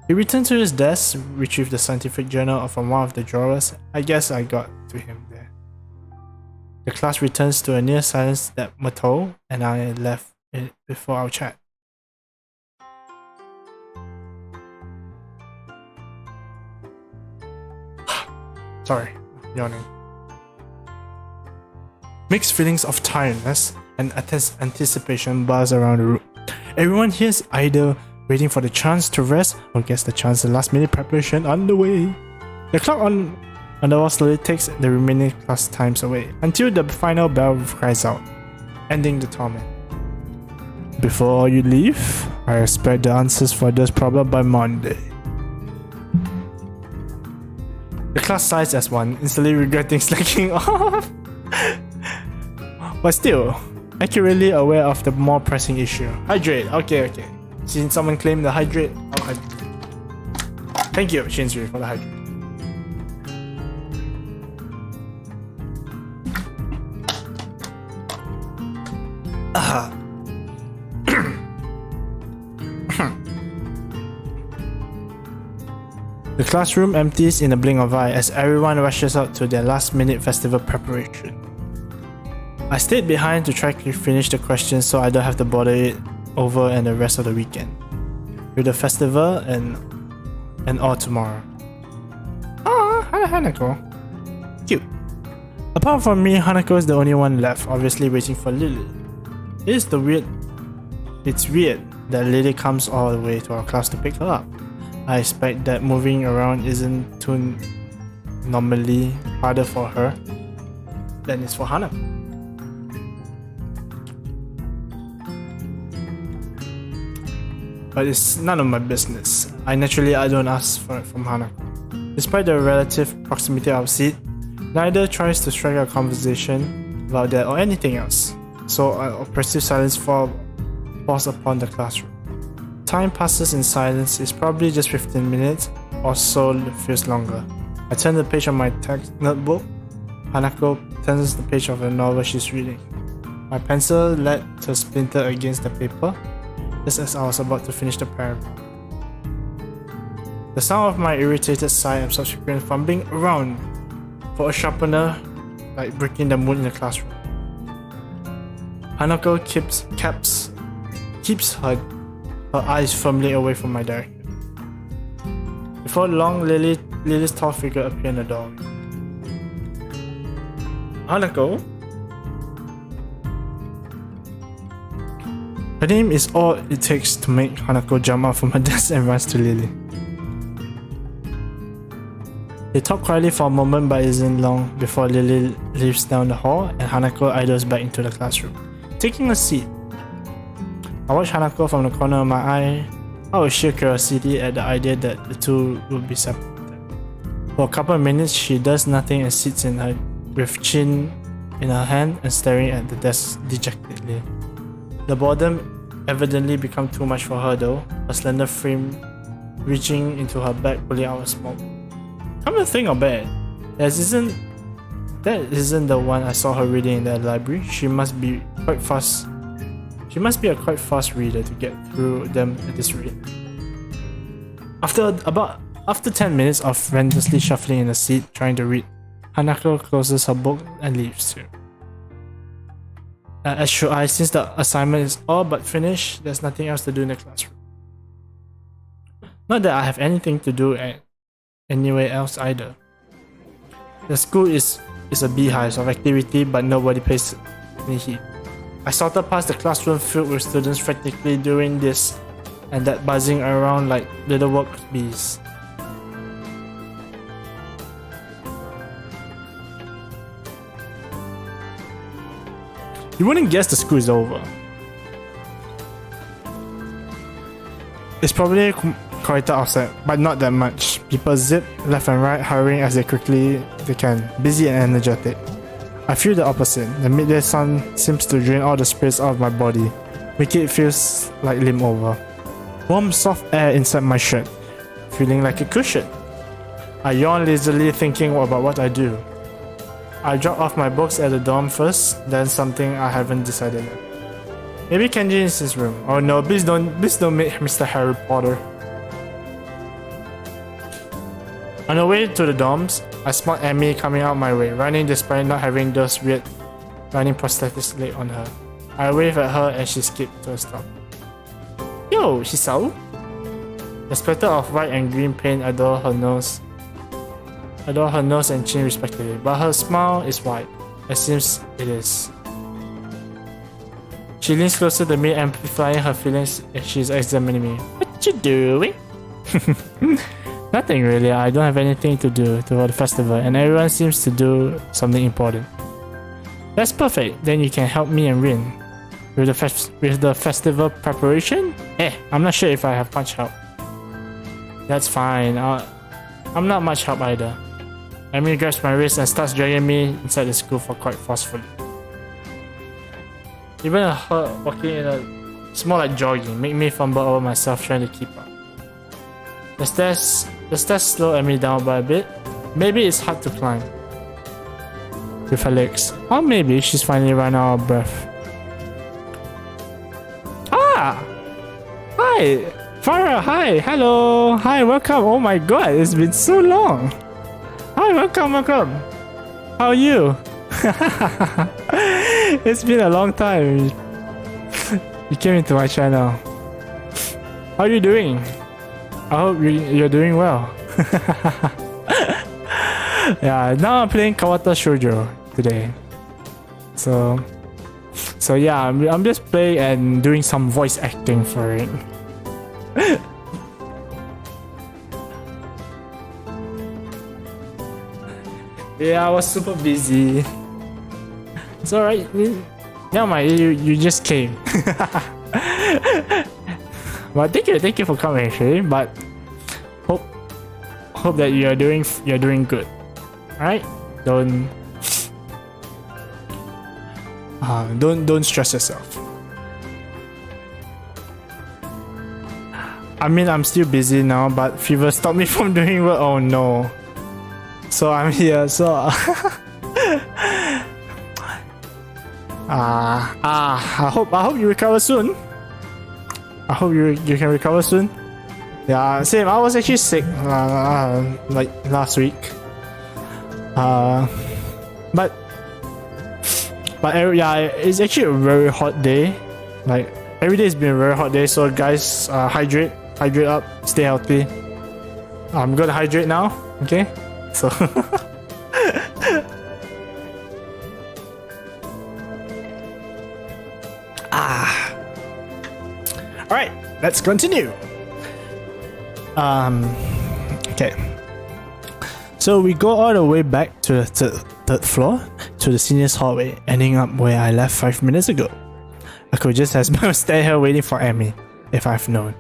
He returned to his desk, retrieved the scientific journal from one of the drawers. I guess I got to him there. The class returns to a near silence that Muto and I left it before our chat. Sorry, yawning. Mixed feelings of tiredness and anticipation buzz around the room. Everyone here is either waiting for the chance to rest or gets the chance of last-minute preparation underway. The clock on the wall slowly takes the remaining class times away until the final bell cries out, ending the torment. Before you leave, I expect the answers for this problem by Monday. The class sighs as one, instantly regretting slacking off. But still, accurately aware of the more pressing issue. Hydrate, okay. Since someone claimed the hydrate, I'll hydrate. Thank you, Shinzui, for the hydrate. The classroom empties in a blink of eye as everyone rushes out to their last-minute festival preparation. I stayed behind to try to finish the questions so I don't have to bother it over and the rest of the weekend. With the festival and all tomorrow. Ah, hi Hanako. Cute. Apart from me, Hanako is the only one left, obviously waiting for Lily. It's weird that Lily comes all the way to our class to pick her up. I expect that moving around isn't too normally harder for her than it's for Hanako. But it's none of my business. I don't ask for it from Hanako. Despite the relative proximity of our seat, neither tries to strike a conversation about that or anything else. So oppressive silence falls upon the classroom. Time passes in silence. It's probably just 15 minutes or so, feels longer. I turn the page on my text notebook. Hanako turns the page of the novel she's reading. My pencil let her splinter against the paper just as I was about to finish the paragraph. The sound of my irritated sigh and subsequent fumbling around for a sharpener like breaking the mood in the classroom. Hanako keeps her eyes firmly away from my direction. Before long, Lily's tall figure appeared in the door. Hanako? Her name is all it takes to make Hanako jump up from her desk and runs to Lily. They talk quietly for a moment but it isn't long before Lily leaves down the hall and Hanako idles back into the classroom, taking a seat. I watch Hanako from the corner of my eye, out of sheer curiosity at the idea that the two would be separated. For a couple of minutes, she does nothing and sits with chin in her hand and staring at the desk dejectedly. The boredom evidently became too much for her though, her slender frame reaching into her back pulling out a smoke. Come to think of it, that isn't the one I saw her reading in the library. She must be a quite fast reader to get through them at this rate. After 10 minutes of relentlessly shuffling in the seat trying to read, Hanako closes her book and leaves too. As should I, since the assignment is all but finished, there's nothing else to do in the classroom. Not that I have anything to do anywhere else either. The school is a beehive of activity, but nobody pays any heed. I saunter past the classroom filled with students frantically doing this and that, buzzing around like little work bees. You wouldn't guess the school is over. It's probably quieter outside, but not that much. People zip left and right, hurrying as they they can, busy and energetic. I feel the opposite. The midday sun seems to drain all the spirits out of my body, making it feel like limp over. Warm, soft air inside my shirt, feeling like a cushion. I yawn lazily, thinking about what I do. I drop off my books at the dorm first, then something I haven't decided yet. Maybe Kenji is his room. Oh no, please don't make Mr. Harry Potter. On the way to the dorms, I spot Amy coming out my way, running despite not having those weird running prosthetic leg on her. I wave at her and she skipped to a stop. Yo, Hisao? The splatter of white and green paint adore her nose and chin respectively, but her smile is wide. It seems it is. She leans closer to me, amplifying her feelings as she's examining me. What you doing? Nothing really. I don't have anything to do toward the festival, and everyone seems to do something important. That's perfect. Then you can help me and Rin with the festival preparation. I'm not sure if I have much help. That's fine. I'm not much help either. Amy grabs my wrist and starts dragging me inside the school for quite forcefully. Even her walking in it's more like jogging, make me fumble over myself trying to keep up. The stairs slow Amy down by a bit. Maybe it's hard to climb with her legs. Or maybe she's finally run out of breath. Ah! Hi! Farah, hi! Hello! Hi, welcome! Oh my god, it's been so long! Hi, welcome! How are you? It's been a long time. You came into my channel. How are you doing? I hope you're doing well. Yeah, now I'm playing Katawa Shoujo today. So yeah, I'm just playing and doing some voice acting for it. Yeah, I was super busy. It's alright. Yeah, you just came. But thank you for coming actually. But hope that you're doing good. Alright? Don't stress yourself. I mean, I'm still busy now, but fever stopped me from doing work. Oh no. So I'm here, so I hope you recover soon. I hope you can recover soon. Yeah, same. I was actually sick like last week. But yeah, it's actually a very hot day. Like every day has been a very hot day. So guys, hydrate up, stay healthy. I'm gonna hydrate now. Okay, so. Alright, let's continue. Okay. So we go all the way back to the third floor to the seniors hallway, ending up where I left 5 minutes ago. I could just have stayed here waiting for Amy if I've known.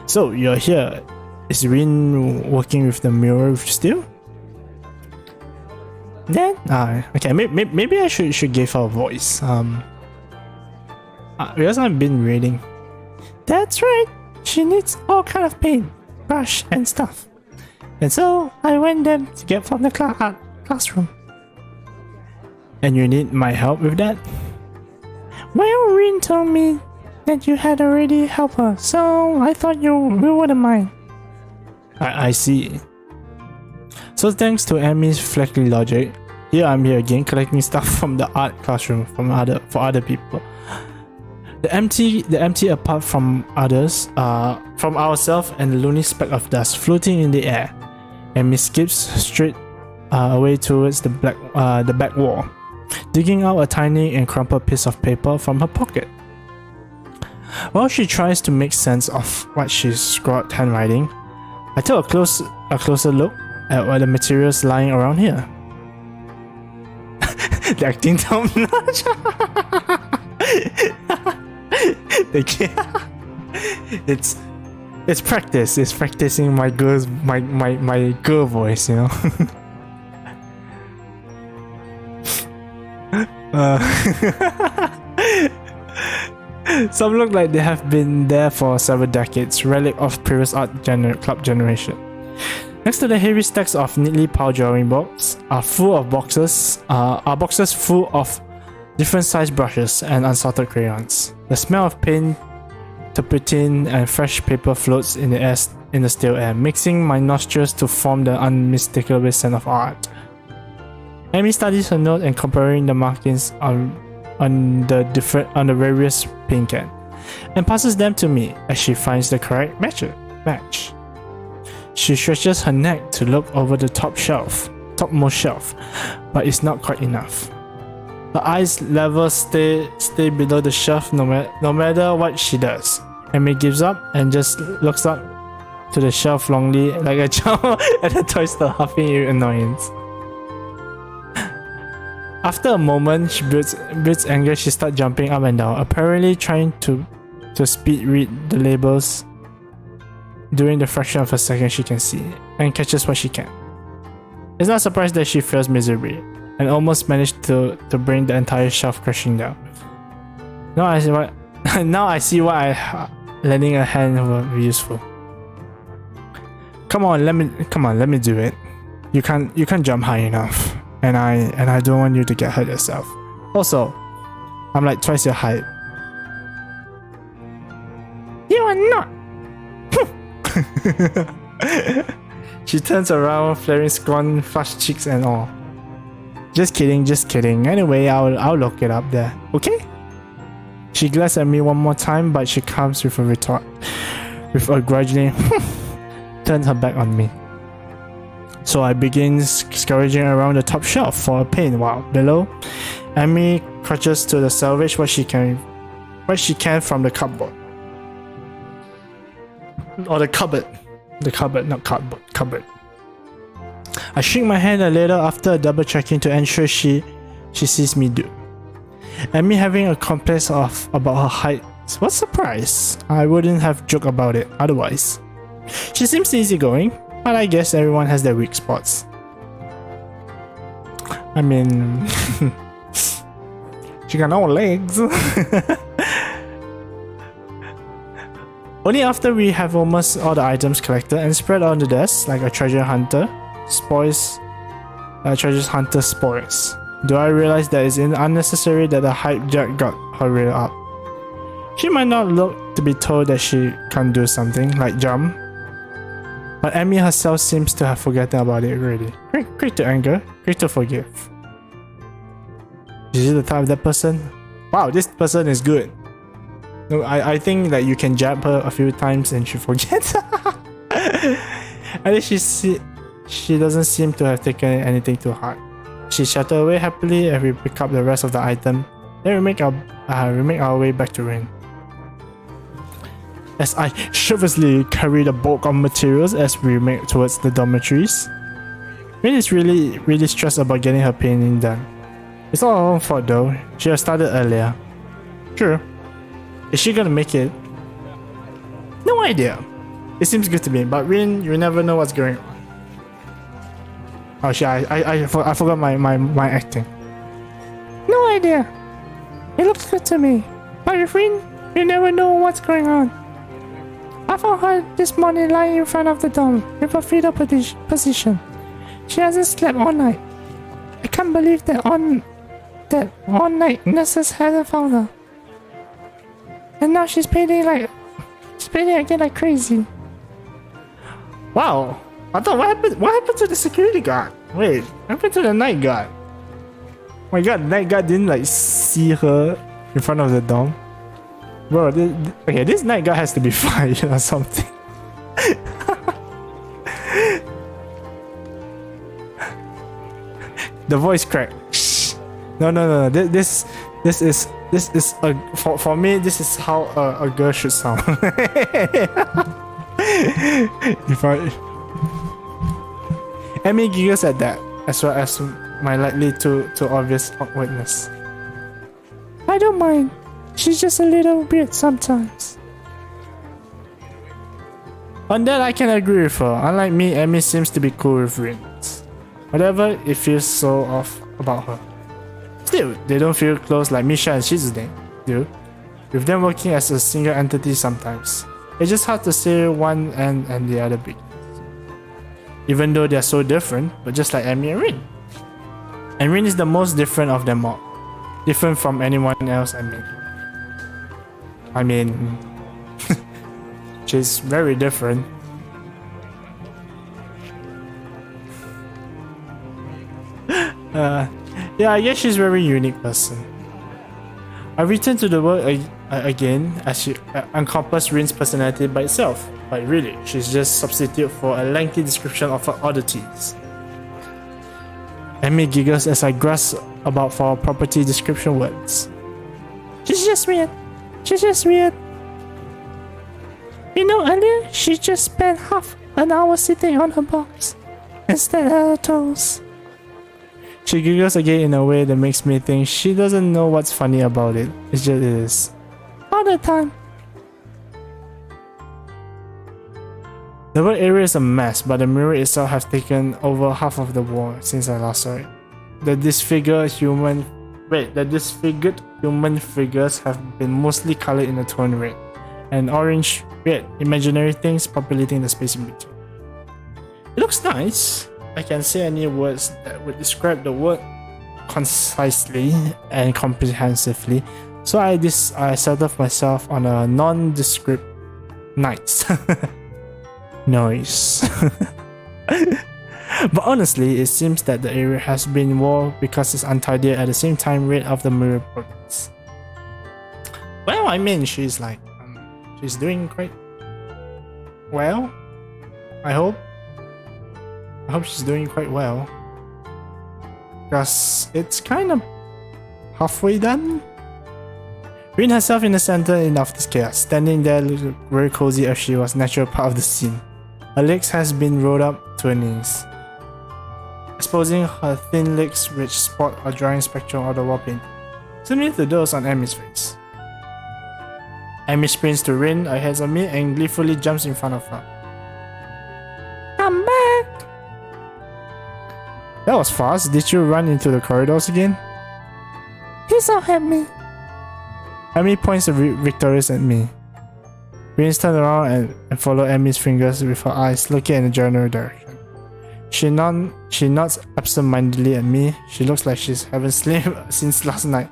So you're here. Is Rin working with the mirror still? Then okay, maybe I should give her a voice. Because I've been reading. That's right. She needs all kind of paint, brush, and stuff. And so I went them to get from the classroom. And you need my help with that? Well, Rin told me that you had already helped her, so I thought you wouldn't mind. I see. So thanks to Amy's flaky logic, here I'm here again collecting stuff from the art classroom for other people. The empty apart from others, from ourselves and the loony speck of dust floating in the air. Amy skips straight away towards the back wall, digging out a tiny and crumpled piece of paper from her pocket. While she tries to make sense of what she's scrawled handwriting, I take a closer look at the materials lying around here. The acting top notch. It's practice. It's practicing my girl voice, you know. Some look like they have been there for several decades, relic of previous club generation. Next to the heavy stacks of neatly piled drawing boards are boxes full of different sized brushes and unsorted crayons. The smell of paint, turpentine, and fresh paper floats in the still air, mixing my nostrils to form the unmistakable scent of art. Amy studies her note and comparing the markings on the various paint cans, and passes them to me as she finds the correct match. She stretches her neck to look over the topmost shelf, but it's not quite enough. Her eyes level stay below the shelf no matter what she does. Amy gives up and just looks up to the shelf longingly like a child at the toy store, huffing in annoyance. After a moment, she builds anger. She starts jumping up and down, apparently trying to speed read the labels during the fraction of a second she can see, and catches what she can. It's not surprised that she fails miserably, and almost managed to bring the entire shelf crashing down. Now I see why lending a hand would be useful. Come on, let me do it. You can't jump high enough. And I don't want you to get hurt yourself. Also, I'm like twice your height. You are not! She turns around, flaring scorn, flushed cheeks and all. Just kidding. Anyway, I'll look it up there, okay? She glares at me one more time, but she comes with a retort. With a grudging turns her back on me. So I begin scrounging around the top shelf for a paint, while below, Amy crutches to salvage what she can from the cupboard. Or the cupboard. The cupboard, not cardboard. Cupboard. I shrink my hand a little after double checking to ensure she sees me do. Amy having a complex about her height. What surprise? I wouldn't have joked about it otherwise. She seems easygoing, but I guess everyone has their weak spots. I mean, she got no legs. Only after we have almost all the items collected and spread on the desk like a treasure hunter spoils, do I realize that it's unnecessary that the hype jack got her rear up. She might not look to be told that she can't do something like jump, but Amy herself seems to have forgotten about it already. Quick to anger, quick to forgive. Is she the type of that person? Wow, this person is good. No, I think that you can jab her a few times and she forgets. At least she doesn't seem to have taken anything too hard. She shuttled away happily and we pick up the rest of the item. Then we make our way back to Rin. As I sheepishly carry the bulk of materials as we make towards the dormitories. Rin is really stressed about getting her painting done. It's not her own fault though. She had started earlier. True. Is she gonna make it? No idea. It seems good to me, but Rin, you never know what's going on. Oh shit, I forgot my acting. No idea. It looks good to me. But with Rin, you never know what's going on. I found her this morning lying in front of the dorm with a fetal position. She hasn't slept all night. I can't believe that all night nurses hasn't found her. And now she's painting again like crazy. Wow. I thought what happened to the security guard? Wait, what happened to the night guard? Oh my god, the night guard didn't like see her in front of the dorm. Bro, this night guard has to be fired or something. The voice cracked. No. This is for me. This is how a girl should sound. Amy giggles at that, as well as my likely too obvious awkwardness. I don't mind. She's just a little weird sometimes. On that, I can agree with her. Unlike me, Amy seems to be cool with Rin. Whatever it feels so off about her. Still, they don't feel close like Misha and Shizune do, with them working as a single entity sometimes. It's just hard to say one and the other big. Even though they're so different, but just like Emi and Rin. And Rin is the most different of them all. Different from anyone else I mean, she's very different. Yeah, I guess she's a very unique person. I return to the work again as she encompasses Rin's personality by itself, but really, she's just substitute for a lengthy description of her oddities. Emi giggles as I grasp about for property description words. She's just weird. She's just weird. You know, earlier she just spent half an hour sitting on her box instead of her toes. She giggles again in a way that makes me think she doesn't know what's funny about it. It just is. All the time. The work area is a mess, but the mirror itself has taken over half of the wall since I last saw it. The disfigured human figures have been mostly colored in a tone red, and orange, red, imaginary things populating the space in between. It looks nice. I can't say any words that would describe the work concisely and comprehensively, so I settled myself on a nondescript nice noise. But honestly, it seems that the area has been more because it's untidy at the same time rate of the mirror progress. Well, I mean, she's doing quite well. I hope she's doing quite well, because it's kind of halfway done. Rin herself in the center of this chaos, standing there looking very cozy as she was natural part of the scene. Her legs has been rolled up to her knees, exposing her thin legs which spot a drying spectrum of the wall paint, similar to those on Emi's face. Emi sprints to Rin, her hands on me, and gleefully jumps in front of her. I'm back! That was fast. Did you run into the corridors again? Please don't help me. Emi points victorious at me. Rin turns around and follows Emi's fingers with her eyes looking in the general direction. She nods absent-mindedly at me. She looks like she haven't slept since last night.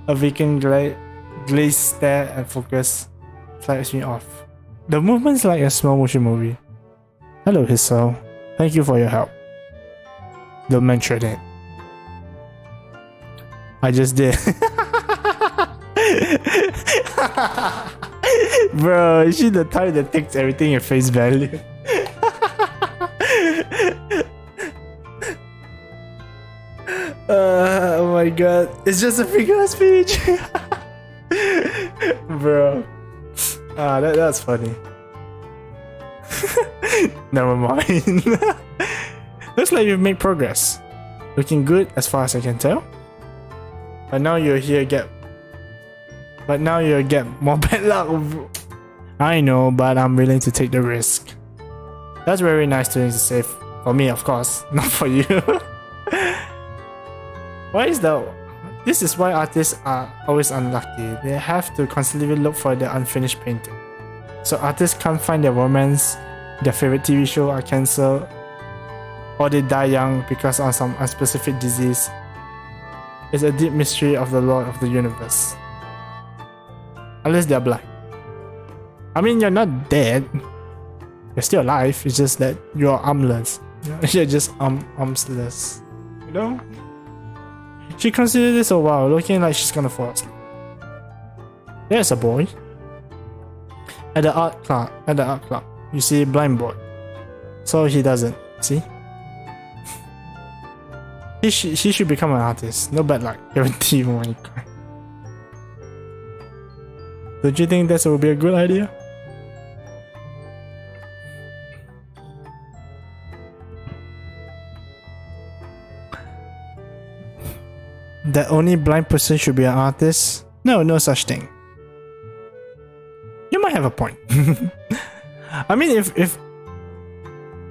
A vacant glazed stare and focus flies me off. The movement's like a small motion movie. Hello, Hissel. Thank you for your help. Don't mention it. I just did. Bro, is she the type that takes everything at face value? Oh my god, it's just a figure of speech. Bro. That's funny. Never mind. Looks like you've made progress. Looking good as far as I can tell. But now you're get more bad luck. I know, but I'm willing to take the risk. That's very nice to say for me, of course, not for you. This is why artists are always unlucky. They have to constantly look for their unfinished painting. So artists can't find their romance, their favorite TV show are cancelled, or they die young because of some unspecific disease. It's a deep mystery of the Lord of the Universe. Unless they're blind. I mean, you're not dead. You're still alive. It's just that you're armless. You're just armless. You know? She considered this a while, looking like she's gonna fall asleep. There's a boy. At the art club, you see a blind boy. So he doesn't. See? He should become an artist. No bad luck. Guarantee. Oh my god. Don't you think that would be a good idea? That only blind person should be an artist? No such thing. You might have a point. I mean, if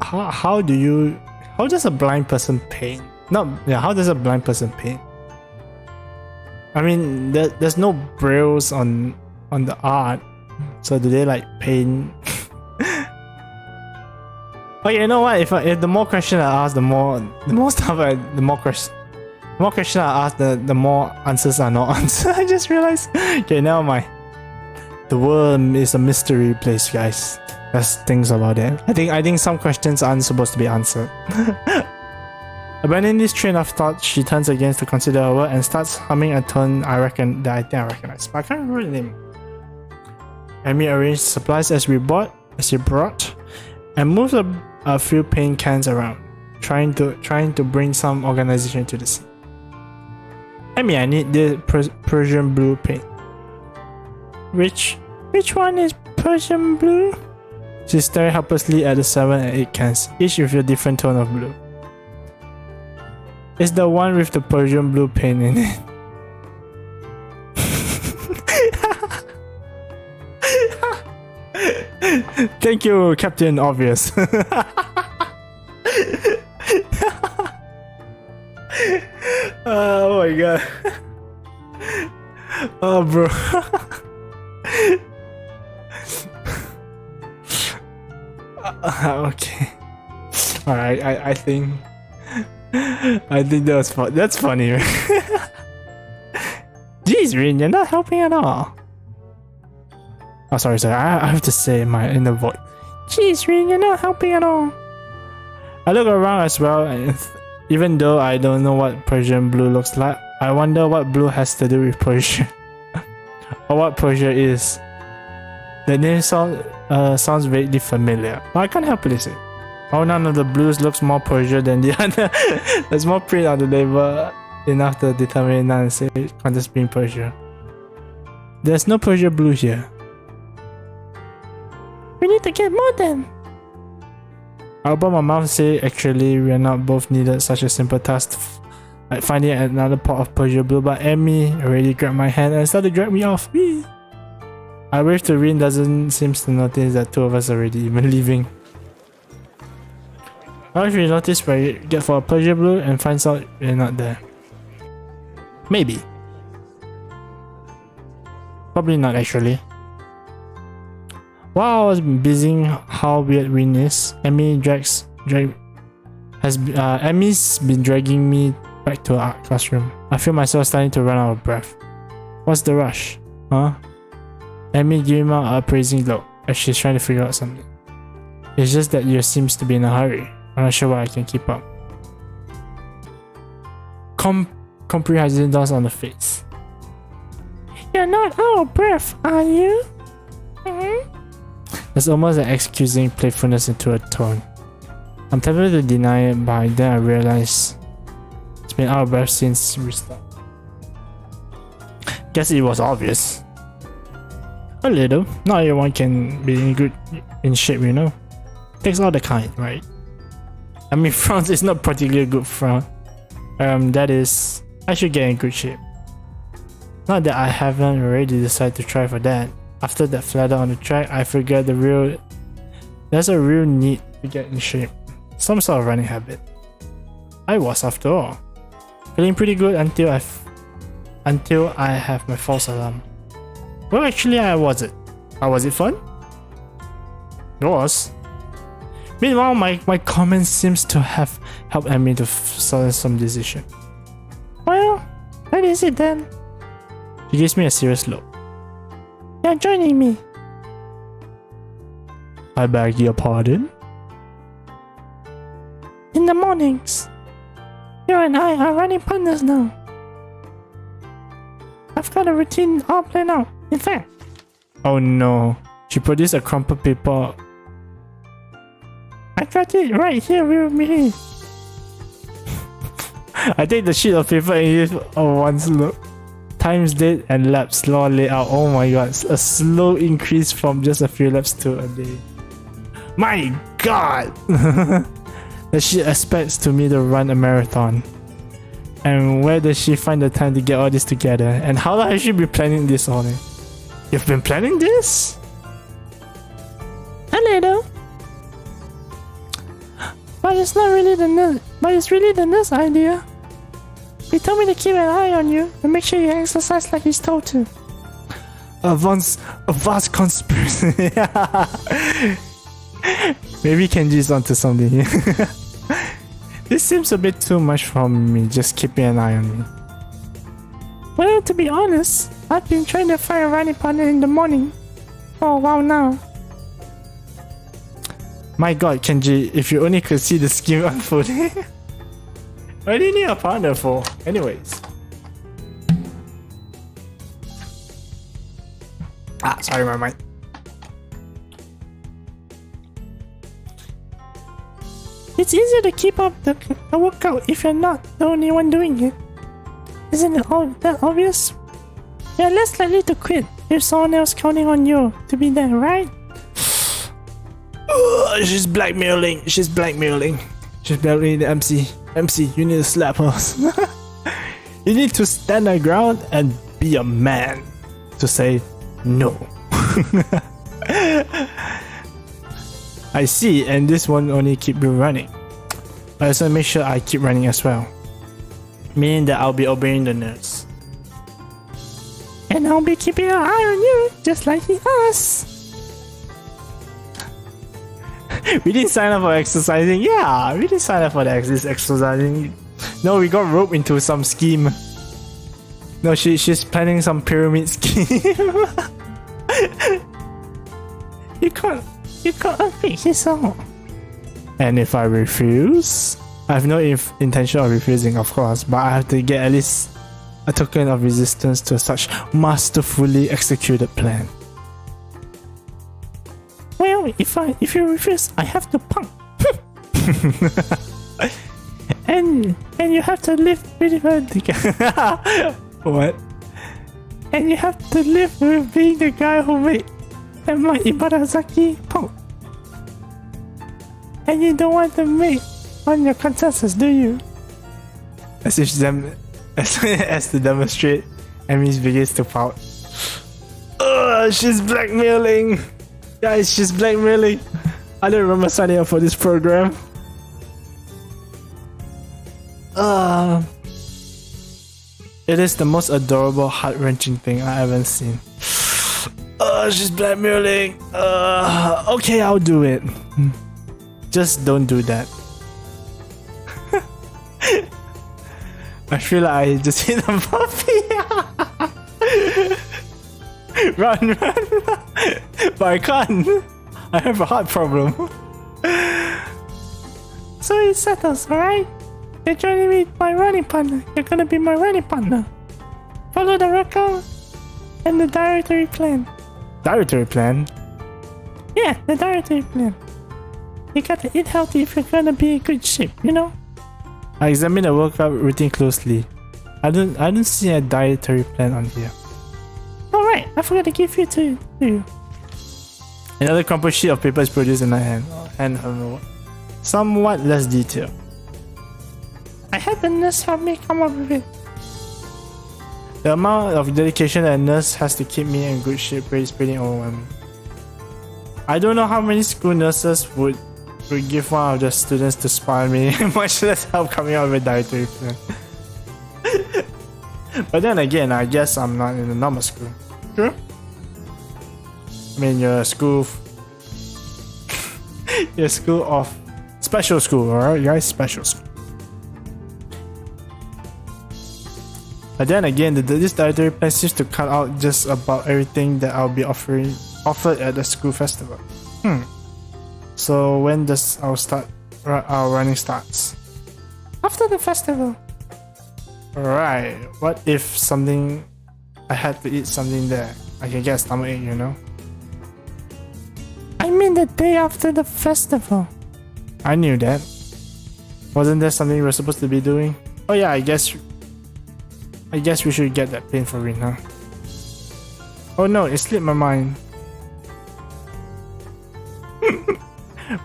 how does a blind person paint? How does a blind person paint? I mean, there's no brails on the art, so do they like paint? Okay, you know what? If the more questions I ask, the more questions I ask, the more answers are not answered. I just realized. Okay, now the world is a mystery place, guys. There's things about it. I think some questions aren't supposed to be answered. Abandoning this train of thought, she turns again to consider her work and starts humming a tune I think I recognize, but I can't remember the name. Amy arranged supplies as she brought, and moves a few paint cans around, trying to bring some organization to the scene. Amy, I need the Persian blue paint. Which one is Persian blue? She's staring helplessly at the 7 and 8 cans, each with a different tone of blue. It's the one with the Persian blue paint in it. Thank you, Captain Obvious. Oh my god. Oh, bro. Okay. Alright, I think that's funny. Jeez, Rin, you're not helping at all. Oh, sorry. I have to say in my inner voice. Jeez, Rin, you're not helping at all. I look around as well, and even though I don't know what Persian blue looks like, I wonder what blue has to do with Persia. Or what Persia is. The name sounds vaguely familiar, but I can't help but say. Oh, none of the blues looks more Persia than the other. There's more print on the label enough to determine none and say contest being Persia. There's no Persia blue here. We need to get more then. I open my mouth and say, actually, we are not both needed such a simple task like finding another pot of Persia blue, but Amy already grabbed my hand and started to drag me off. Whee! I wave to Rin, doesn't seem to notice that two of us are already even leaving. What if we notice where we get for a Persia blue and finds out we're not there? Maybe. Probably not actually. While I was busying how weird Rin is, Emmy's been dragging me back to our classroom. I feel myself starting to run out of breath. What's the rush? Huh? Emmy gave out a praising look as she's trying to figure out something. It's just that you seems to be in a hurry. I'm not sure why I can keep up. Comprehension dawns on the face. You're not out of breath, are you? There's almost an excusing playfulness into her tone. I'm tempted to deny it, but then I realize it's been out of breath since we started. Guess it was obvious. A little. Not everyone can be in shape, you know. Takes all the kind, right? I mean, front is not particularly a good front. That is, I should get in good shape. Not that I haven't already decided to try for that. After that flatter on the track, I figured there's a real need to get in shape. Some sort of running habit. I was, after all. Feeling pretty good until I have my false alarm. Well, actually, I wasn't. Was it fun? It was. Meanwhile, my comments seems to have helped Amy to settle some decision. Well, that is it then. She gives me a serious look. You're joining me. I beg your pardon? In the mornings. You and I are running partners now. I've got a routine all planned out. In fact. Oh no. She produced a crumpled paper. I got it right here with me. I take the sheet of paper and use once look. Times, date, and laps slow layout. Oh my god, a slow increase from just a few laps to a day. My god! That she expects to me to run a marathon. And where does she find the time to get all this together? And how long has she been planning this all in? You've been planning this? A little. But it's not really the nurse. But it's really the nurse idea. He told me to keep an eye on you and make sure you exercise like he's told to. A vast conspiracy. Maybe Kenji's onto something here. This seems a bit too much for me, just keeping an eye on me. Well, to be honest, I've been trying to find a running partner in the morning for a while now. My god, Kenji, if you only could see the scheme unfolding. What do you need a partner for? Anyways. Sorry, my mind. It's easier to keep up the workout if you're not the only one doing it. Isn't it all that obvious? You're less likely to quit if someone else counting on you to be there, right? She's blackmailing. She's blackmailing the MC. MC, you need to slap her. You need to stand your ground and be a man to say no. I see, and this won't only keep you running. I also make sure I keep running as well. Meaning that I'll be obeying the nurse. And I'll be keeping an eye on you, just like he asked. We didn't sign up for exercising. Yeah, we didn't sign up for this exercising. No, we got roped into some scheme. No, she's planning some pyramid scheme. You can't unfix yourself. And if I refuse, I have no intention of refusing, of course, but I have to get at least a token of resistance to such masterfully executed plan. Well, if you refuse, I have to punk. and you have to live with what? And you have to live with being the guy who made my Ibarazaki punk. And you don't want to make on your consensus, do you? As to demonstrate, Emmy's begins to pout. She's blackmailing. Guys, she's blackmailing. I don't remember signing up for this program. It is the most adorable, heart-wrenching thing I haven't seen. She's blackmailing. Okay, I'll do it. Just don't do that. I feel like I just hit a puppy. Run. But I can't. I have a heart problem. So it settles, alright? You're joining me, my running partner. You're gonna be my running partner. Follow the workout and the dietary plan. Dietary plan? Yeah, the dietary plan. You gotta eat healthy if you're gonna be in good shape, you know? I examined the workout routine closely. I don't see a dietary plan on here. Alright, I forgot to give it to you. Another crumpled sheet of paper is produced in my hand. Somewhat less detailed. I had the nurse help me come up with it. The amount of dedication that a nurse has to keep me in good shape is pretty overwhelming. I don't know how many school nurses would give one of their students to spy on me, much less help coming up with a dietary plan. But then again, I guess I'm not in a normal school. True? I mean, you're a school... you're a school of... special school, alright guys? Special school. But then again, this dietary plan seems to cut out just about everything that I'll be offered at the school festival. So when does our running starts? After the festival. Right. What if I had to eat something there? I can get a stomachache, you know? I mean the day after the festival. I knew that. Wasn't there something we were supposed to be doing? Oh yeah, I guess we should get that paint for Rin, huh? Oh no, it slipped my mind.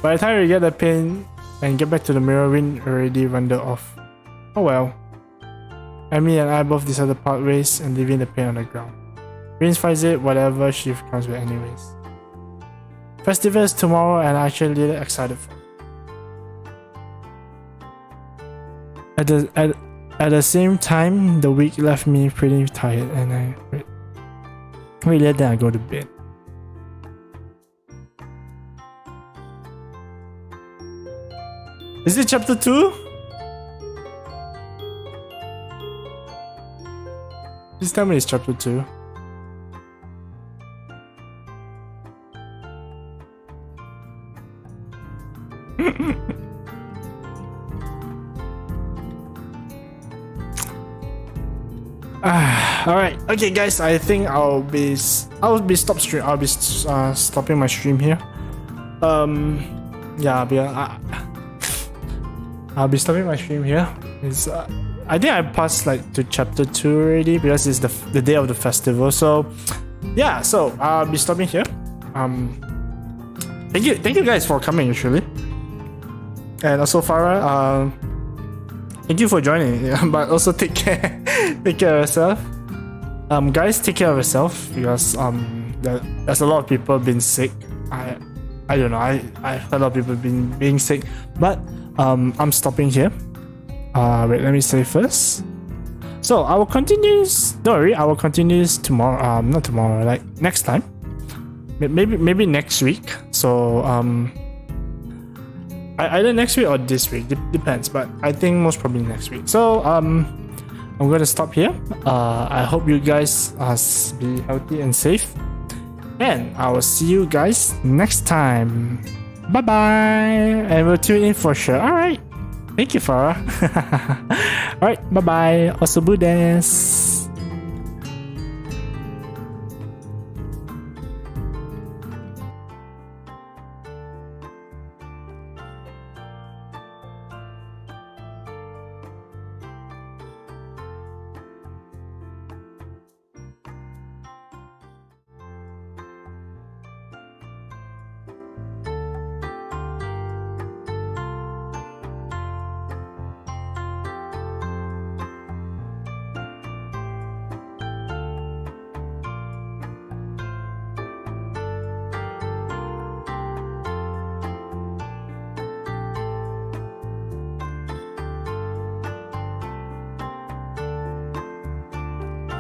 By the time we get the paint and get back to the mirror, Rin already wandered off. Oh well. Emily and I both decided to part ways and leaving the paint on the ground. Rin finds it whatever she comes with anyways. Festival is tomorrow and I'm actually a little excited for it. at the same time, the week left me pretty tired, and I really then I go to bed. Is it chapter 2? Please tell me it's chapter 2. Alright, okay guys, I think I'll be stopping my stream here. Yeah, I'll be stopping my stream here. I think I passed like to chapter 2 already because it's the day of the festival. So yeah, so I'll be stopping here. Thank you guys for coming actually. And also Farah, thank you for joining. But also take care of yourself. Guys, take care of yourself because there's a lot of people been sick. I don't know. I heard a lot of people being sick, but I'm stopping here. Wait, let me say first. So I will continue. Don't worry, I will continue tomorrow. Not tomorrow, like next time. Maybe next week. So either next week or this week, depends. But I think most probably next week. So I'm gonna stop here. I hope you guys be healthy and safe. And I will see you guys next time. Bye bye. And we'll tune in for sure. Alright. Thank you, Farah. Alright, bye bye. Osabu desu.